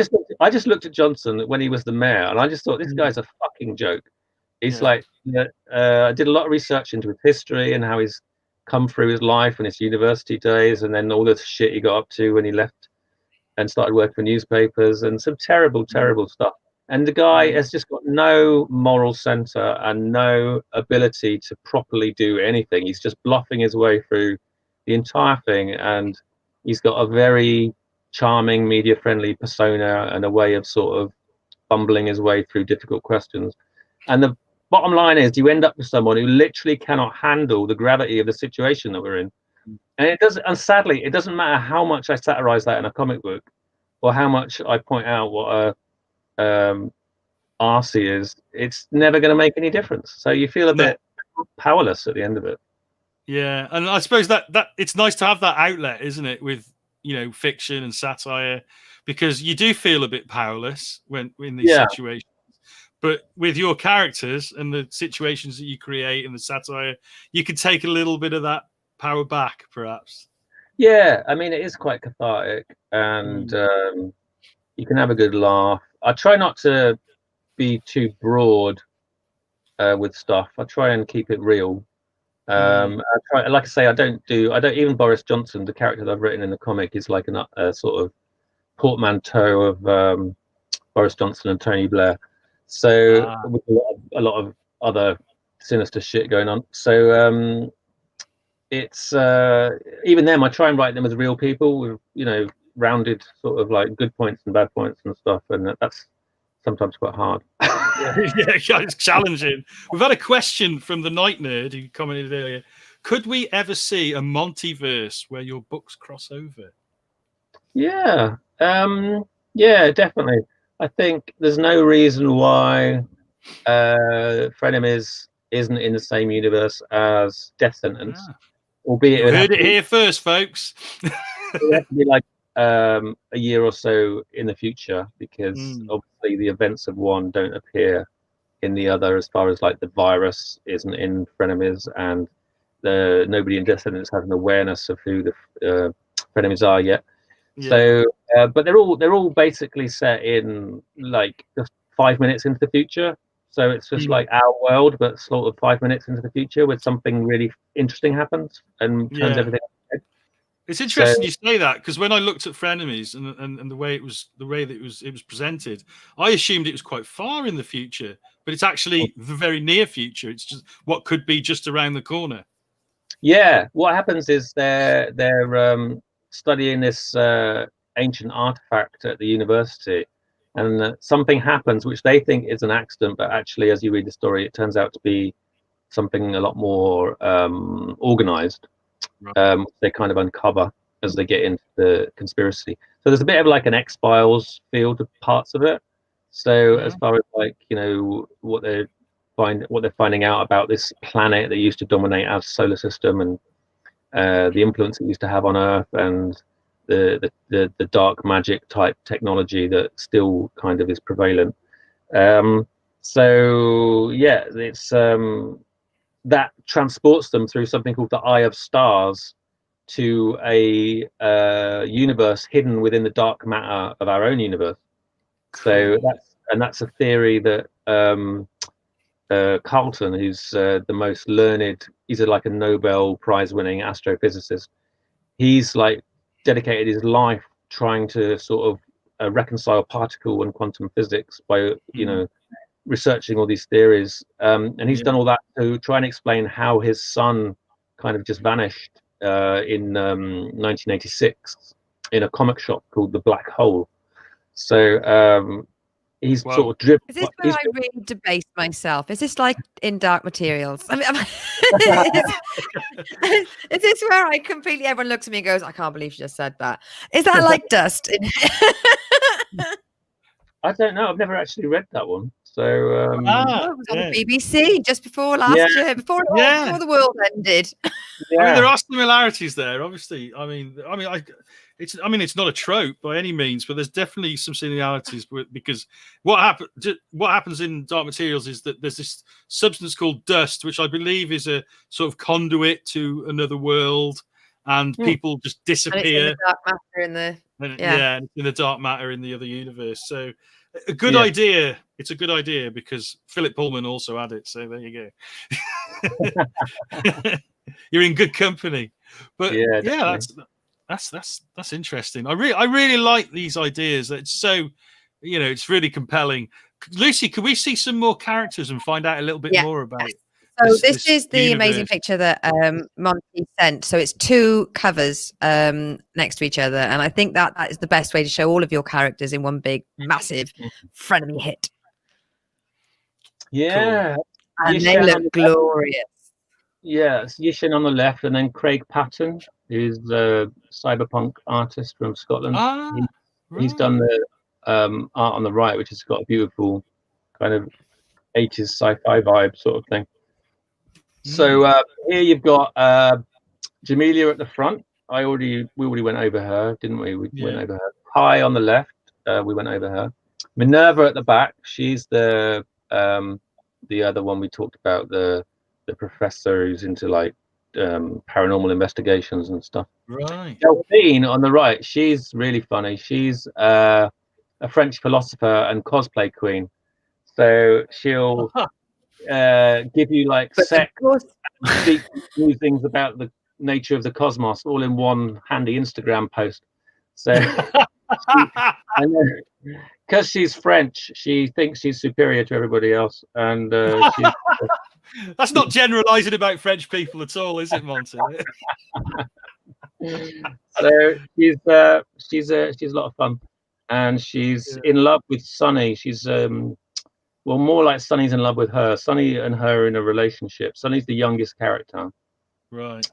just looked at Johnson when he was the mayor, and I just thought, this guy's a fucking joke. He's like, I did a lot of research into his history and how he's come through his life and his university days, and then all the shit he got up to when he left and started working for newspapers, and some terrible stuff. And the guy has just got no moral center and no ability to properly do anything. He's just bluffing his way through the entire thing, and he's got a very charming, media-friendly persona and a way of sort of bumbling his way through difficult questions. And the bottom line is, you end up with someone who literally cannot handle the gravity of the situation that we're in. And it doesn't, and sadly, it doesn't matter how much I satirize that in a comic book, or how much I point out what a RC is. It's never going to make any difference. So you feel a bit powerless at the end of it. Yeah, and I suppose that it's nice to have that outlet, isn't it, with, you know, fiction and satire, because you do feel a bit powerless when in these situations. But with your characters and the situations that you create and the satire, you can take a little bit of that power back, perhaps. Yeah, I mean, it is quite cathartic, and you can have a good laugh. I try not to be too broad with stuff. I try and keep it real. I try, like I say, I don't even Boris Johnson, the character that I've written in the comic, is like a sort of portmanteau of Boris Johnson and Tony Blair. So with a lot of other sinister shit going on. So it's even them, I try and write them as real people with, you know, rounded sort of like good points and bad points and stuff, and that's sometimes quite hard. Yeah, it's challenging. We've had a question from the Night Nerd who commented earlier. Could we ever see a Montyverse where your books cross over? Yeah, yeah, definitely. I think there's no reason why Frenemies isn't in the same universe as Death Sentence. Albeit you heard it here first, folks. It would have to be like a year or so in the future, because obviously the events of one don't appear in the other, as far as like the virus isn't in Frenemies, and nobody in Death Sentence has an awareness of who the Frenemies are yet. So but they're all basically set in like just 5 minutes into the future. So it's just like our world, but sort of 5 minutes into the future, where something really interesting happens and turns everything on its head. It's interesting you say that, because when I looked at Frenemies and the way that it was presented, I assumed it was quite far in the future, but it's actually the very near future. It's just what could be just around the corner. Yeah, what happens is they're studying this ancient artifact at the university, and something happens which they think is an accident, but actually, as you read the story, it turns out to be something a lot more organized. They kind of uncover as they get into the conspiracy. So there's a bit of like an X-Files feel to parts of it. So as far as like, you know, what they're finding out about this planet that used to dominate our solar system, and the influence it used to have on Earth, and the dark magic type technology that still kind of is prevalent. So yeah, it's that transports them through something called the Eye of Stars to a universe hidden within the dark matter of our own universe. So that's a theory that Carlton, who's the most learned, he's like a Nobel Prize winning astrophysicist. He's like dedicated his life trying to sort of reconcile particle and quantum physics by researching all these theories, and he's done all that to try and explain how his son kind of just vanished in 1986 in a comic shop called The Black Hole. So he's sort of driven. Is this where I really debase myself? Is this like in Dark Materials? I mean, is this where I completely, everyone looks at me and goes, I can't believe she just said that. Is that like dust? I don't know. I've never actually read that one. So it was on the BBC just before last year, before the world ended. I mean, there are similarities there, obviously. It's not a trope by any means, but there's definitely some similarities because what happens in Dark Materials is that there's this substance called dust, which I believe is a sort of conduit to another world, and people just disappear. And it's in the dark matter in the other universe. So a good idea. It's a good idea because Philip Pullman also had it. So there you go. You're in good company. But that's interesting. I really like these ideas. It's so, it's really compelling. Lucy, can we see some more characters and find out a little bit more about? So this is the amazing picture that Monty sent. So it's 2 covers next to each other, and I think that is the best way to show all of your characters in one big, massive frenemy hit. Yeah, cool. And they look glorious. Yeah, it's Yisan on the left, and then Craig Patton, who's the cyberpunk artist from Scotland. He's done the art on the right, which has got a beautiful kind of 80s sci-fi vibe sort of thing. So here you've got Jamelia at the front. We already went over her, didn't we? We went over her. Pi on the left. We went over her. Minerva at the back. She's the other one we talked about, the professor who's into like paranormal investigations and stuff. Right. Delphine on the right. She's really funny. She's a French philosopher and cosplay queen. So she'll give you like sex and deep musings about the nature of the cosmos all in one handy Instagram post. So because she's French, she thinks she's superior to everybody else, and that's not generalizing about French people at all, is it, Monty? So she's a lot of fun, and she's in love with Sunny. She's well, more like Sunny's in love with her. Sunny and her are in a relationship. Sunny's the youngest character, right?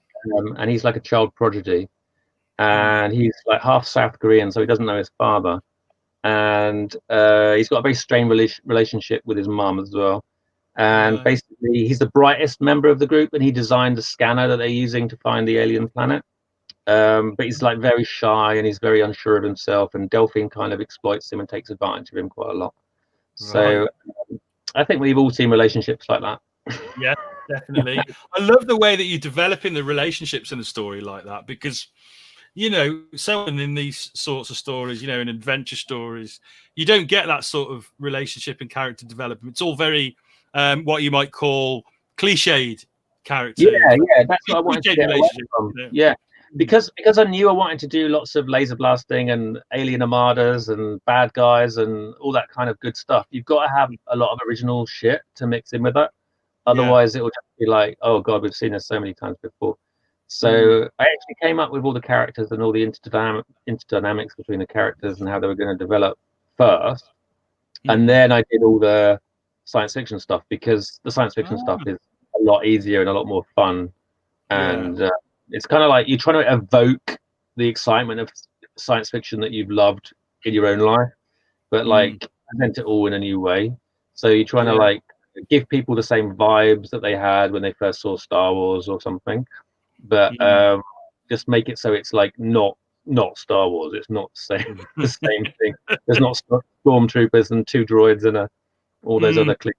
And he's like a child prodigy, and he's like half South Korean, so he doesn't know his father, and he's got a very strained relationship with his mum as well. And basically, he's the brightest member of the group, and he designed the scanner that they're using to find the alien planet. But he's like very shy, and he's very unsure of himself. And Delphine kind of exploits him and takes advantage of him quite a lot. So I think we've all seen relationships like that. Yeah, definitely. I love the way that you're developing the relationships in the story like that, because so in these sorts of stories, in adventure stories, you don't get that sort of relationship and character development. It's all very what you might call cliched character. Yeah, that's what I wanted to get away from. Yeah. Because I knew I wanted to do lots of laser blasting and alien armadas and bad guys and all that kind of good stuff. You've got to have a lot of original shit to mix in with that. Otherwise, it will just be like, oh god, we've seen this so many times before. So I actually came up with all the characters and all the interdynamics between the characters and how they were going to develop first, and then I did all the science fiction stuff, because the science fiction stuff is a lot easier and a lot more fun, and it's kind of like you're trying to evoke the excitement of science fiction that you've loved in your own life, but like present it all in a new way. So you're trying to like give people the same vibes that they had when they first saw Star Wars or something, but just make it so it's like not Star Wars. It's not the same thing. There's not stormtroopers and 2 droids and all those other cliches.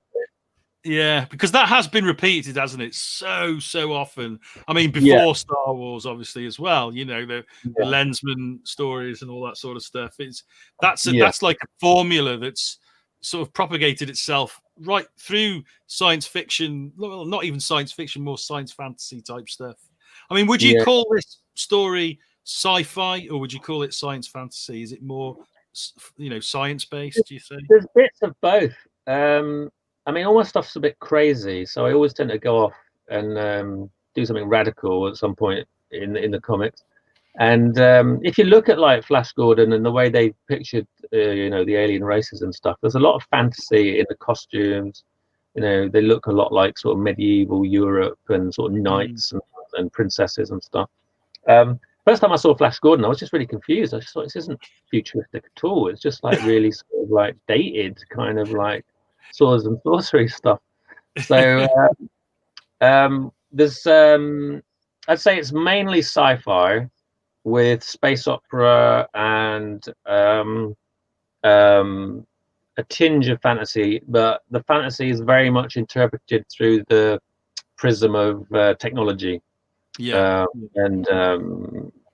Yeah, because that has been repeated, hasn't it? So often. I mean, Yeah. before Star Wars, obviously, as well. You know, the Yeah. Lensman stories and all that sort of stuff. That's Yeah. like a formula that's sort of propagated itself right through science fiction. Well, not even science fiction, more science fantasy type stuff. I mean, would you Yeah. call this story sci-fi, or would you call it science fantasy? Is it more, science based? Do you think? There's bits of both. I mean, all my stuff's a bit crazy, so I always tend to go off and do something radical at some point in the comics. And if you look at like Flash Gordon and the way they pictured, the alien races and stuff, there's a lot of fantasy in the costumes. You know, they look a lot like sort of medieval Europe and sort of knights and princesses and stuff. First time I saw Flash Gordon, I was just really confused. I just thought this isn't futuristic at all. It's just like really sort of like dated, kind of like swords and sorcery stuff. So there's I'd say it's mainly sci-fi with space opera and a tinge of fantasy, but the fantasy is very much interpreted through the prism of technology. Yeah.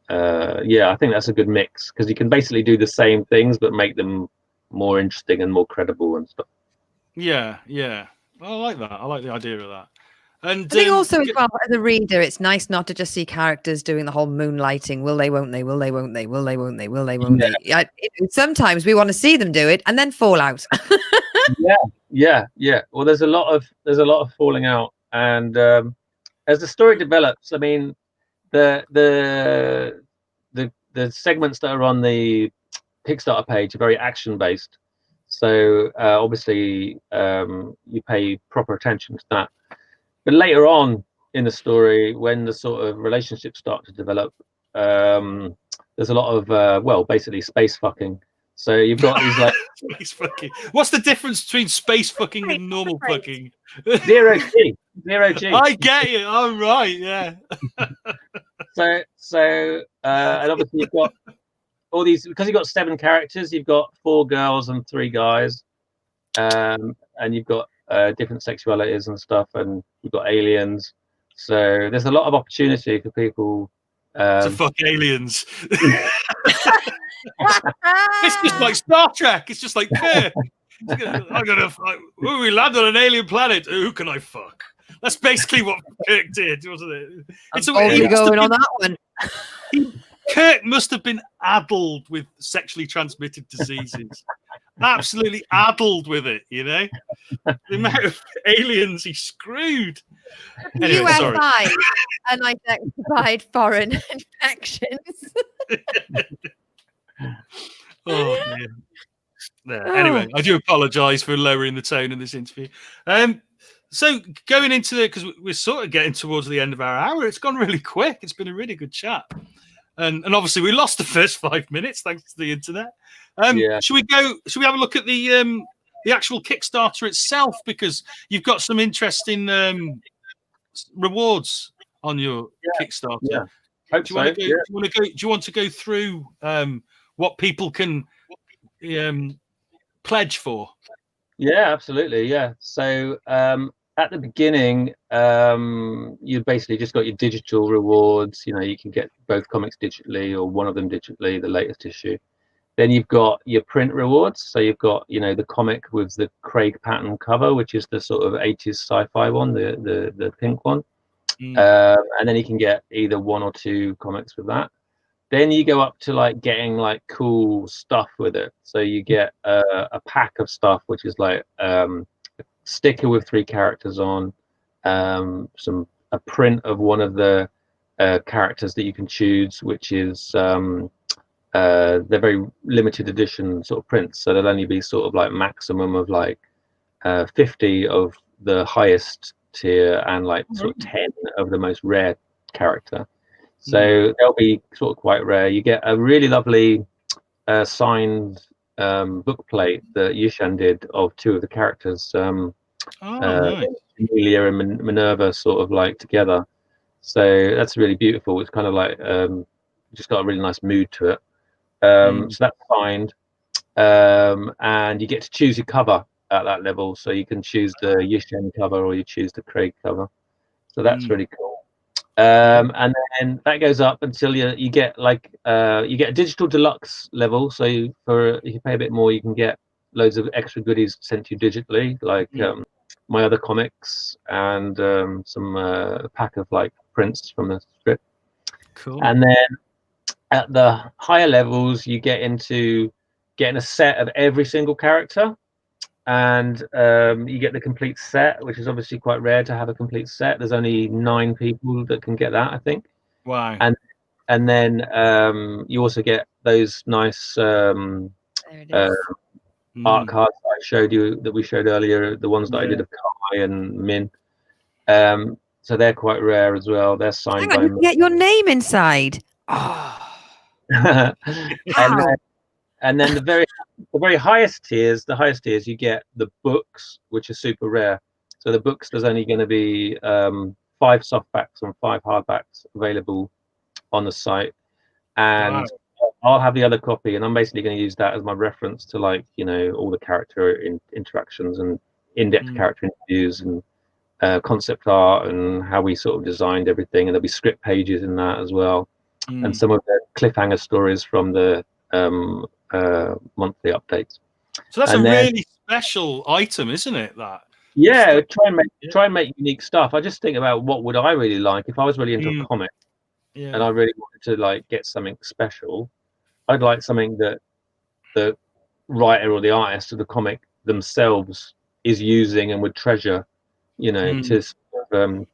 I think that's a good mix because you can basically do the same things but make them more interesting and more credible and stuff. Yeah. I like that. I like the idea of that. And I think also as well, as a reader, it's nice not to just see characters doing the whole moonlighting. Will they, won't they? Will they, won't they? Will they, won't they? Will they, won't they? Sometimes we want to see them do it and then fall out. Yeah. Well, there's a lot of falling out, and as the story develops, I mean, the segments that are on the Kickstarter page are very action based. So obviously you pay proper attention to that. But later on in the story, when the sort of relationships start to develop, there's a lot of basically space fucking. So you've got these like space fucking. What's the difference between space fucking and normal fucking? Zero G. I get you. I'm right. Yeah. So and obviously you've got all these, because you've got 7 characters. You've got 4 girls and 3 guys, and you've got different sexualities and stuff, and you've got aliens. So there's a lot of opportunity for people to fuck aliens. It's just like Star Trek. It's just like, I'm gonna when we land on an alien planet, who can I fuck? That's basically what Kirk did, wasn't it? It's only going on that one. Kirk must have been addled with sexually transmitted diseases. Absolutely addled with it, you know? The amount of aliens he screwed. Anyway, USI, unidentified foreign infections. Anyway, I do apologise for lowering the tone in this interview. So going into because we're sort of getting towards the end of our hour, it's gone really quick. It's been a really good chat. And obviously we lost the first 5 minutes thanks to the internet. Should we have a look at the actual Kickstarter itself, because you've got some interesting rewards on your Kickstarter. Yeah. Do you want to go through what people can pledge for? Yeah, absolutely. Yeah. So at the beginning, you basically just got your digital rewards. You know, you can get both comics digitally or one of them digitally, the latest issue. Then you've got your print rewards. So you've got, the comic with the Craig Patton cover, which is the sort of 80s sci-fi one, the pink one. And then you can get either 1 or 2 comics with that. Then you go up to like getting like cool stuff with it. So you get a pack of stuff, which is like a sticker with 3 characters on, a print of one of the characters that you can choose, which is they're very limited edition sort of prints. So there'll only be sort of like maximum of like 50 of the highest tier and like sort of 10 of the most rare character. So they'll be sort of quite rare. You get a really lovely signed book plate that Yisan did of 2 of the characters, nice. Amelia and Minerva, sort of like together. So that's really beautiful. It's kind of like just got a really nice mood to it. So that's signed, and you get to choose your cover. at that level. So you can choose the Yisan cover or you choose the Craig cover. So that's really cool. And then that goes up until you get like you get a digital deluxe level. So if you pay a bit more, you can get loads of extra goodies sent to you digitally, like my other comics and some pack of like prints from the strip. Cool. And then at the higher levels, you get into getting a set of every single character, and you get the complete set, which is obviously quite rare to have a complete set. There's only 9 people that can get that, I think. Wow. And then you also get those nice art cards that we showed earlier, the ones that I did of Kai and Min. So they're quite rare as well. They're signed by you get your name inside. and then the very highest tiers, you get the books, which are super rare. So the books, there's only going to be 5 softbacks and 5 hardbacks available on the site, and I'll have the other copy, and I'm basically going to use that as my reference to, like, you know, all the character interactions and in-depth character interviews and concept art and how we sort of designed everything, and there'll be script pages in that as well, and some of the cliffhanger stories from the monthly updates. So that's really special item, isn't it? That try and make unique stuff. I just think about what would I really like if I was really into a comic, and I really wanted to like get something special. I'd like something that the writer or the artist of the comic themselves is using and would treasure, you know, to sort of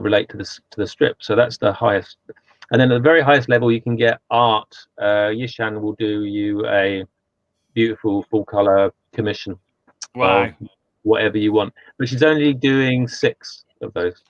relate to the strip. So that's the highest. And then at the very highest level, you can get art. Yisan will do you a beautiful full color commission. Wow. Whatever you want, but she's only doing 6 of those.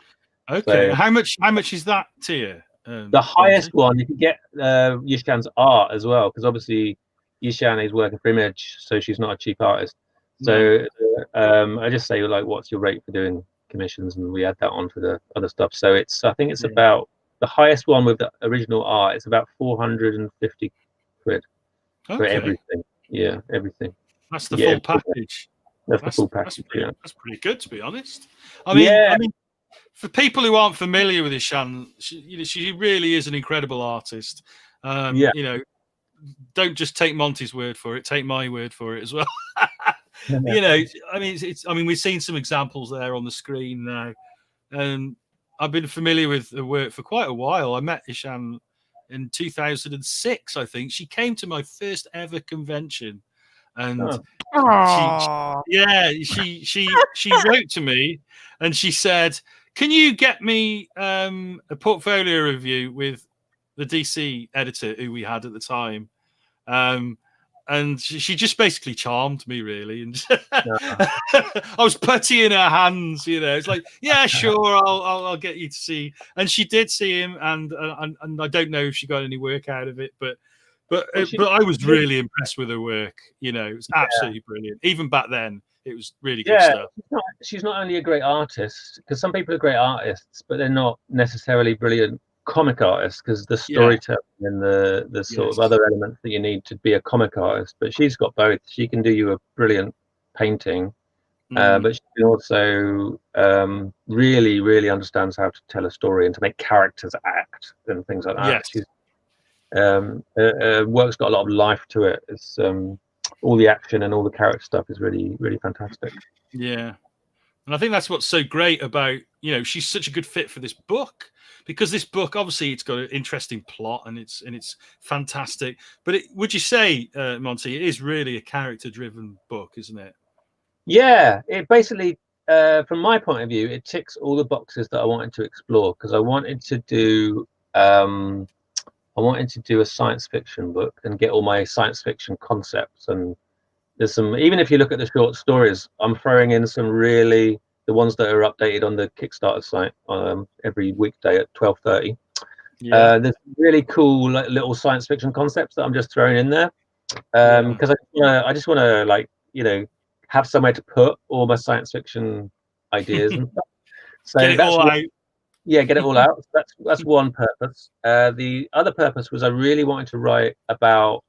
Okay. So, how much is that tier? The highest one, you can get Yisan's art as well, because obviously Yisan is working for Image, so she's not a cheap artist. So I just say, like, what's your rate for doing commissions, and we add that on for the other stuff. So I think it's about the highest one with the original art. It's about 450 quid for everything. Yeah, everything. That's the full package. That's the full package. That's pretty good, to be honest. I mean, for people who aren't familiar with Yisan, she really is an incredible artist. You know, don't just take Monty's word for it; take my word for it as well. You know, I mean, we've seen some examples there on the screen now, and I've been familiar with the work for quite a while. I met Yisan in 2006, I think. She came to my first ever convention, and she wrote to me, and she said, "Can you get me a portfolio review with the DC editor who we had at the time?" And she just basically charmed me, really. And I was putty in her hands, you know. It's like, yeah, sure, I'll get you to see. And she did see him, and I don't know if she got any work out of it, but I was really impressed with her work. You know, it was absolutely brilliant. Even back then, it was really good stuff. She's not only a great artist, because some people are great artists, but they're not necessarily brilliant comic artists, because the storytelling and the sort of other elements that you need to be a comic artist. But she's got both. She can do you a brilliant painting, but she can also really, really understands how to tell a story and to make characters act and things like that. She's work's got a lot of life to it. It's all the action and all the character stuff is really, really fantastic. Yeah, and I think that's what's so great about, you know, she's such a good fit for this book, because this book, obviously, it's got an interesting plot and it's fantastic. But would you say, Monty, it is really a character-driven book, isn't it? Yeah, it basically, from my point of view, it ticks all the boxes that I wanted to explore, because I wanted to do a science fiction book and get all my science fiction concepts. And there's some, even if you look at the short stories, I'm throwing in some really, the ones that are updated on the Kickstarter site every weekday at 12:30. There's really cool, like, little science fiction concepts that I'm just throwing in there, because I just want to, like, you know, have somewhere to put all my science fiction ideas and stuff. So get it all out. That's one purpose. The other purpose was I really wanted to write about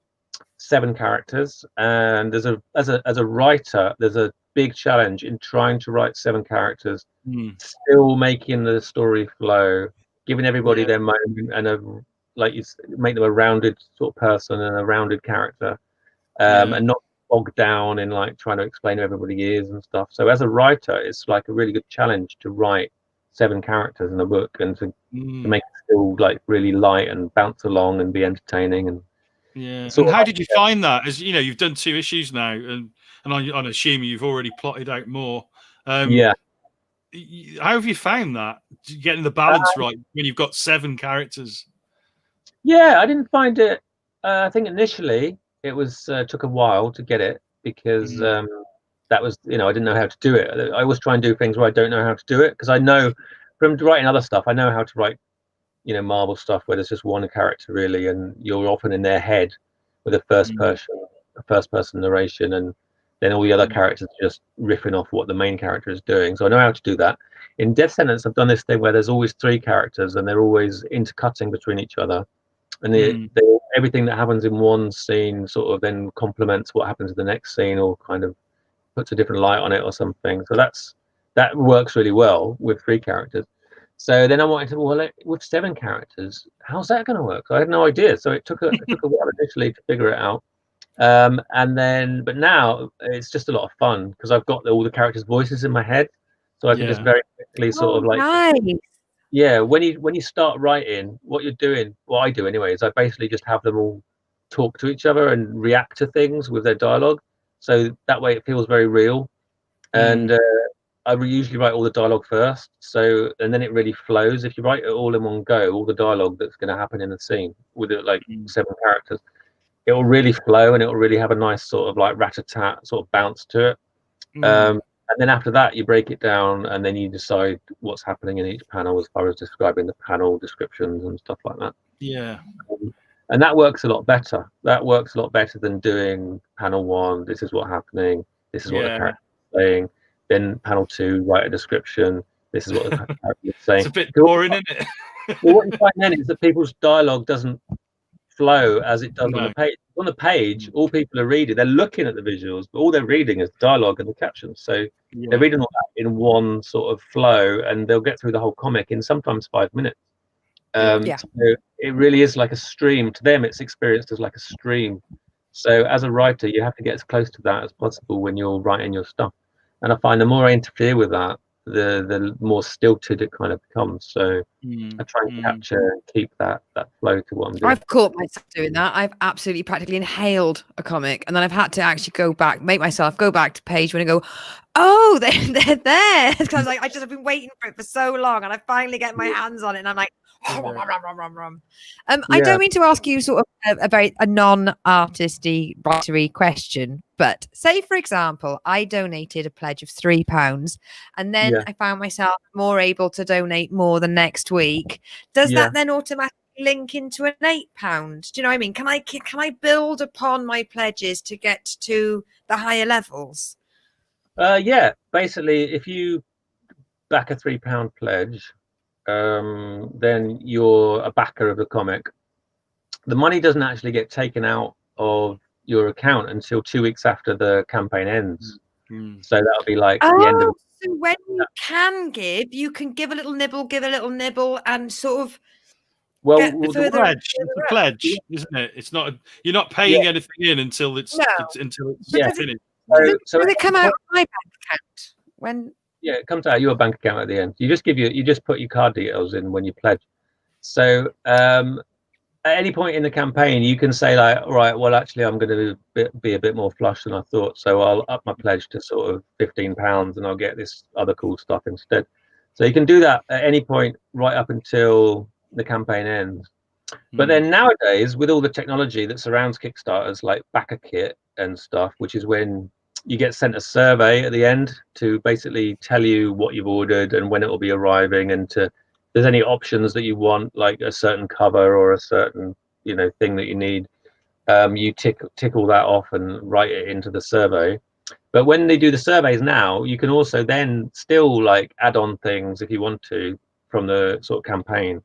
7 characters, and as a writer, there's a big challenge in trying to write 7 characters, still making the story flow, giving everybody their moment, and make them a rounded sort of person and a rounded character, and not bogged down in like trying to explain who everybody is and stuff. So as a writer, it's like a really good challenge to write 7 characters in a book and to make it still like really light and bounce along and be entertaining. And and how did you find that? As you know, you've done 2 issues now, and I'm assuming you've already plotted out more. How have you found that, getting the balance right when you've got 7 characters? I didn't find it. I think initially it was took a while to get it, because that was, I didn't know how to do it. I always try and do things where I don't know how to do it, because I know from writing other stuff, I know how to write, Marvel stuff where there's just one character really, and you're often in their head with a first person narration, and then all the other characters are just riffing off what the main character is doing. So I know how to do that. In Death Sentence, I've done this thing where there's always 3 characters and they're always intercutting between each other, and everything that happens in one scene sort of then complements what happens in the next scene, or kind of puts a different light on it or something. So that works really well with 3 characters. So then I wanted to, with 7 characters, how's that going to work? I had no idea. So it took a while initially to figure it out. But now it's just a lot of fun, because I've got all the characters' voices in my head, so I can just very quickly sort of like, when you start writing, what you're doing, what I do anyway, is I basically just have them all talk to each other and react to things with their dialogue. So that way it feels very real. And I usually write all the dialogue first, and then it really flows. If you write it all in one go, all the dialogue that's going to happen in the scene with it, like 7 characters, it will really flow, and it will really have a nice sort of like rat-a-tat sort of bounce to it. And then after that, you break it down, and then you decide what's happening in each panel as far as describing the panel descriptions and stuff like that. And that works a lot better. That works a lot better than doing panel 1, this is what's happening, this is what the character is saying. Then panel 2, write a description, this is what the character is saying. It's a bit boring, isn't it? Well, what you find then is that people's dialogue doesn't flow as it does on the page. On the page, all people are reading, they're looking at the visuals, but all they're reading is dialogue and the captions. So they're reading all that in one sort of flow, and they'll get through the whole comic in sometimes 5 minutes. So it really is like a stream. To them, it's experienced as like a stream. So as a writer, you have to get as close to that as possible when you're writing your stuff. And I find the more I interfere with that, the more stilted it kind of becomes. So I try and capture and keep that flow to what I'm doing. I've caught myself doing that. I've absolutely practically inhaled a comic, and then I've had to actually go back, make myself go back to page when I go, oh, they're there. Because I just have been waiting for it for so long, and I finally get my hands on it, and I'm like, I don't mean to ask you sort of a non-artisty, writery question, but say, for example, I donated a pledge of £3, and then I found myself more able to donate more the next week. Does that then automatically link into an £8? Do you know what I mean? Can I build upon my pledges to get to the higher levels? Basically, if you back a £3 pledge, then you're a backer of the comic. The money doesn't actually get taken out of your account until 2 weeks after the campaign ends. So that'll be like the end of. So when you can give, you can give a little nibble, and sort of. Well, it's a pledge, isn't it? It's not. You're not paying anything in until it's finished. So does it come out of my bank account when? Yeah, it comes out of your bank account at the end. You just put your card details in when you pledge. So at any point in the campaign, you can say like, all right, well, actually, I'm going to be a bit more flush than I thought, so I'll up my pledge to sort of £15, and I'll get this other cool stuff instead. So you can do that at any point right up until the campaign ends. But then nowadays, with all the technology that surrounds Kickstarters, like backer kit and stuff, which is when you get sent a survey at the end to basically tell you what you've ordered and when it will be arriving, and if there's any options that you want, like a certain cover or a certain thing that you need, you tick all that off and write it into the survey. But when they do the surveys now, you can also then still like add on things if you want to from the sort of campaign.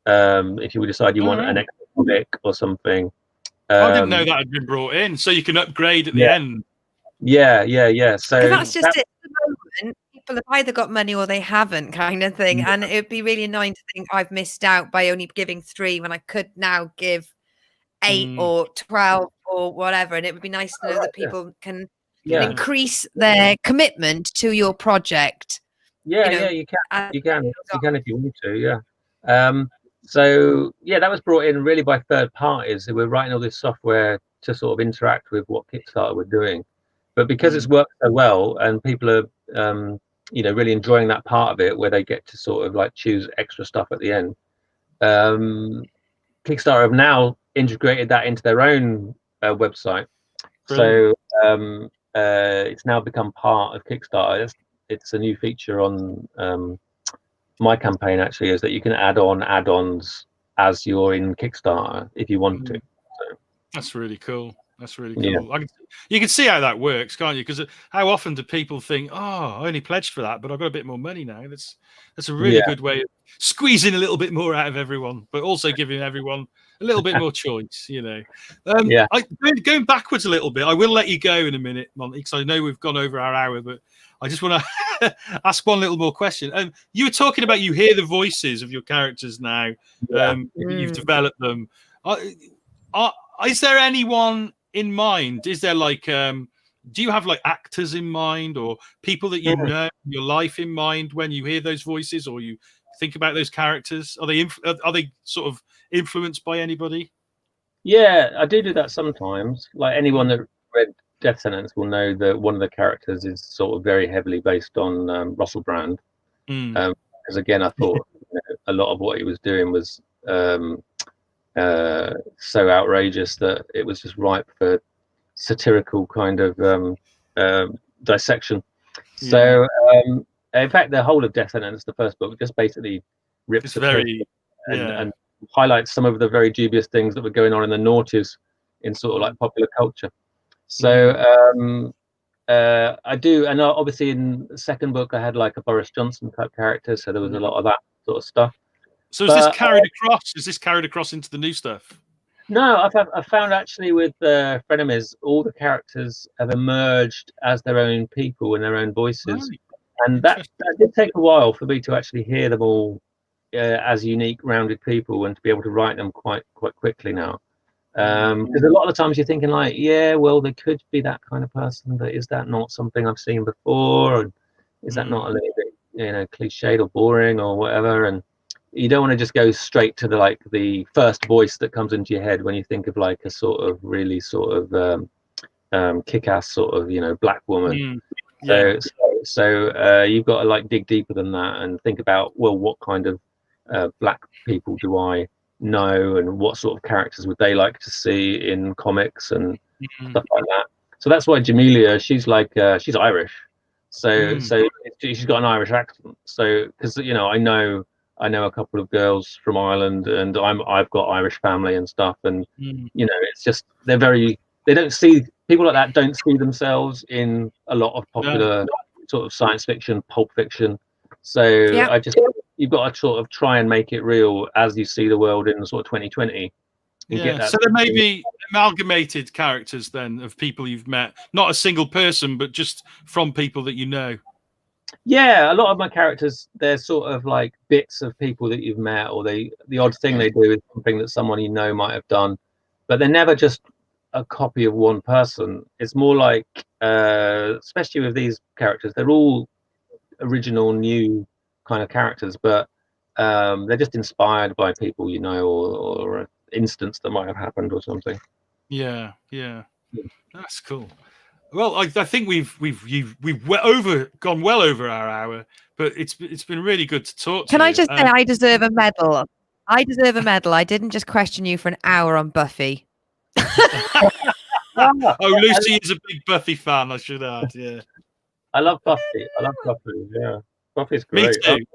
If you would decide you want an extra comic or something. I didn't know that had been brought in, so you can upgrade at the end. Yeah. So Because that's just it. At the moment, people have either got money or they haven't, kind of thing. And it'd be really annoying to think I've missed out by only giving 3 when I could now give 8 or 12 or whatever. And it would be nice to know that people can increase their commitment to your project. You can if you want to. So that was brought in really by third parties who were writing all this software to sort of interact with what Kickstarter were doing. But because it's worked so well and people are really enjoying that part of it where they get to sort of like choose extra stuff at the end, Kickstarter have now integrated that into their own website. Brilliant. So it's now become part of Kickstarter. It's a new feature on my campaign, actually, is that you can add on add-ons as you're in Kickstarter if you want to. So, that's really cool. That's really cool. You can see how that works, can't you? Because how often do people think, "Oh, I only pledged for that, but I've got a bit more money now." That's a really good way of squeezing a little bit more out of everyone, but also giving everyone a little bit more choice. Going backwards a little bit. I will let you go in a minute, Monty, because I know we've gone over our hour, but I just want to ask one little more question. You were talking about you hear the voices of your characters now. You've developed them. Is there anyone in mind? Is there like, do you have like actors in mind or people that you know in your life in mind when you hear those voices or you think about those characters? Are they sort of influenced by anybody? Yeah, I do that sometimes. Like anyone that read Death Sentence will know that one of the characters is sort of very heavily based on Russell Brand. Because again, I thought a lot of what he was doing was so outrageous that it was just ripe for satirical kind of dissection. So in fact, the whole of Death Sentence, the first book, just basically rips and highlights some of the very dubious things that were going on in the noughties in sort of like popular culture. So I do, and obviously in the second book I had like a Boris Johnson type character, so there was a lot of that sort of stuff. So is this carried across? Is this carried across into the new stuff? No, I've found actually with Frenemies, all the characters have emerged as their own people and their own voices, and that did take a while for me to actually hear them all as unique, rounded people, and to be able to write them quite quickly now. Because a lot of the times you're thinking like, well, they could be that kind of person, but is that not something I've seen before, and is that not a little bit cliched or boring or whatever? And you don't want to just go straight to the first voice that comes into your head when you think of like a sort of really sort of kick-ass sort of black woman. So you've got to like dig deeper than that and think about, well, what kind of black people do I know, and what sort of characters would they like to see in comics and stuff like that. So that's why Jamelia, she's like she's Irish, so she's got an Irish accent. So because I know a couple of girls from Ireland, and I've got Irish family and stuff, and it's just they don't see people like that, don't see themselves in a lot of popular sort of science fiction, pulp fiction. So you've got to sort of try and make it real as you see the world in sort of 2020. So there may be amalgamated characters then of people you've met, not a single person, but just from people that you know. Yeah, a lot of my characters, they're sort of like bits of people that you've met, or the odd thing they do is something that someone you know might have done, but they're never just a copy of one person. It's more like, especially with these characters, they're all original, new kind of characters, but they're just inspired by people you know, or an instance that might have happened or something. Yeah, that's cool. Well, I think we've gone well over our hour, but it's been really good to talk to you. Can I just say I deserve a medal? I deserve a medal. I didn't just question you for an hour on Buffy. Lucy is a big Buffy fan, I should add. Yeah, I love Buffy. Yeah, Buffy's great. Me too.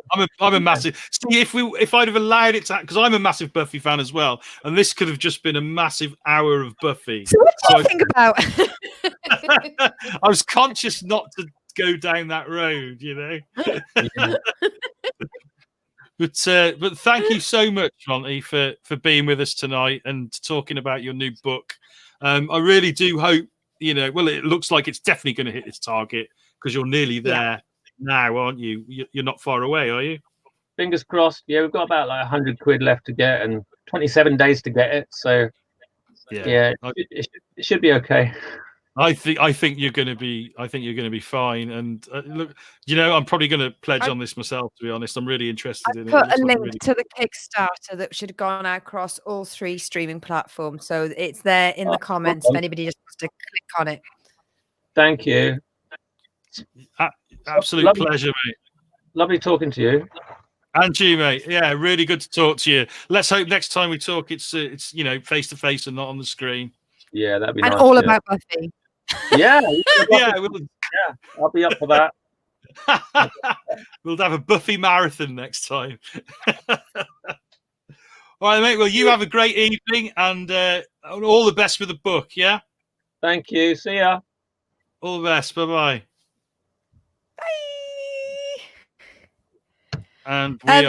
I'm a massive. See, if I'd have allowed it to, because I'm a massive Buffy fan as well, and this could have just been a massive hour of Buffy. So what do you think about? I was conscious not to go down that road, But thank you so much, Monty, for being with us tonight and talking about your new book. I really do hope you know, well, it looks like it's definitely going to hit its target because you're nearly there now, aren't you? You're not far away, are you? Fingers crossed. Yeah, we've got about like 100 quid left to get and 27 days to get it. So yeah, it should be okay. I think you're going to be fine. And look, you know, I'm probably going to pledge on this myself. To be honest, I'm really interested in it. Put a link to the Kickstarter that should have gone across all 3 streaming platforms, so it's there in the comments if anybody just wants to click on it. Thank you. Absolute pleasure, mate. Lovely talking to you. And you, mate. Yeah, really good to talk to you. Let's hope next time we talk, it's you know, face to face and not on the screen. Yeah, that'd be and nice. All about Buffy. Yeah, yeah, I'll be up for that. We'll have a Buffy marathon next time. All right, mate. Well, you have a great evening and all the best with the book. Yeah. Thank you. See ya. All the best. Bye-bye. Bye. And we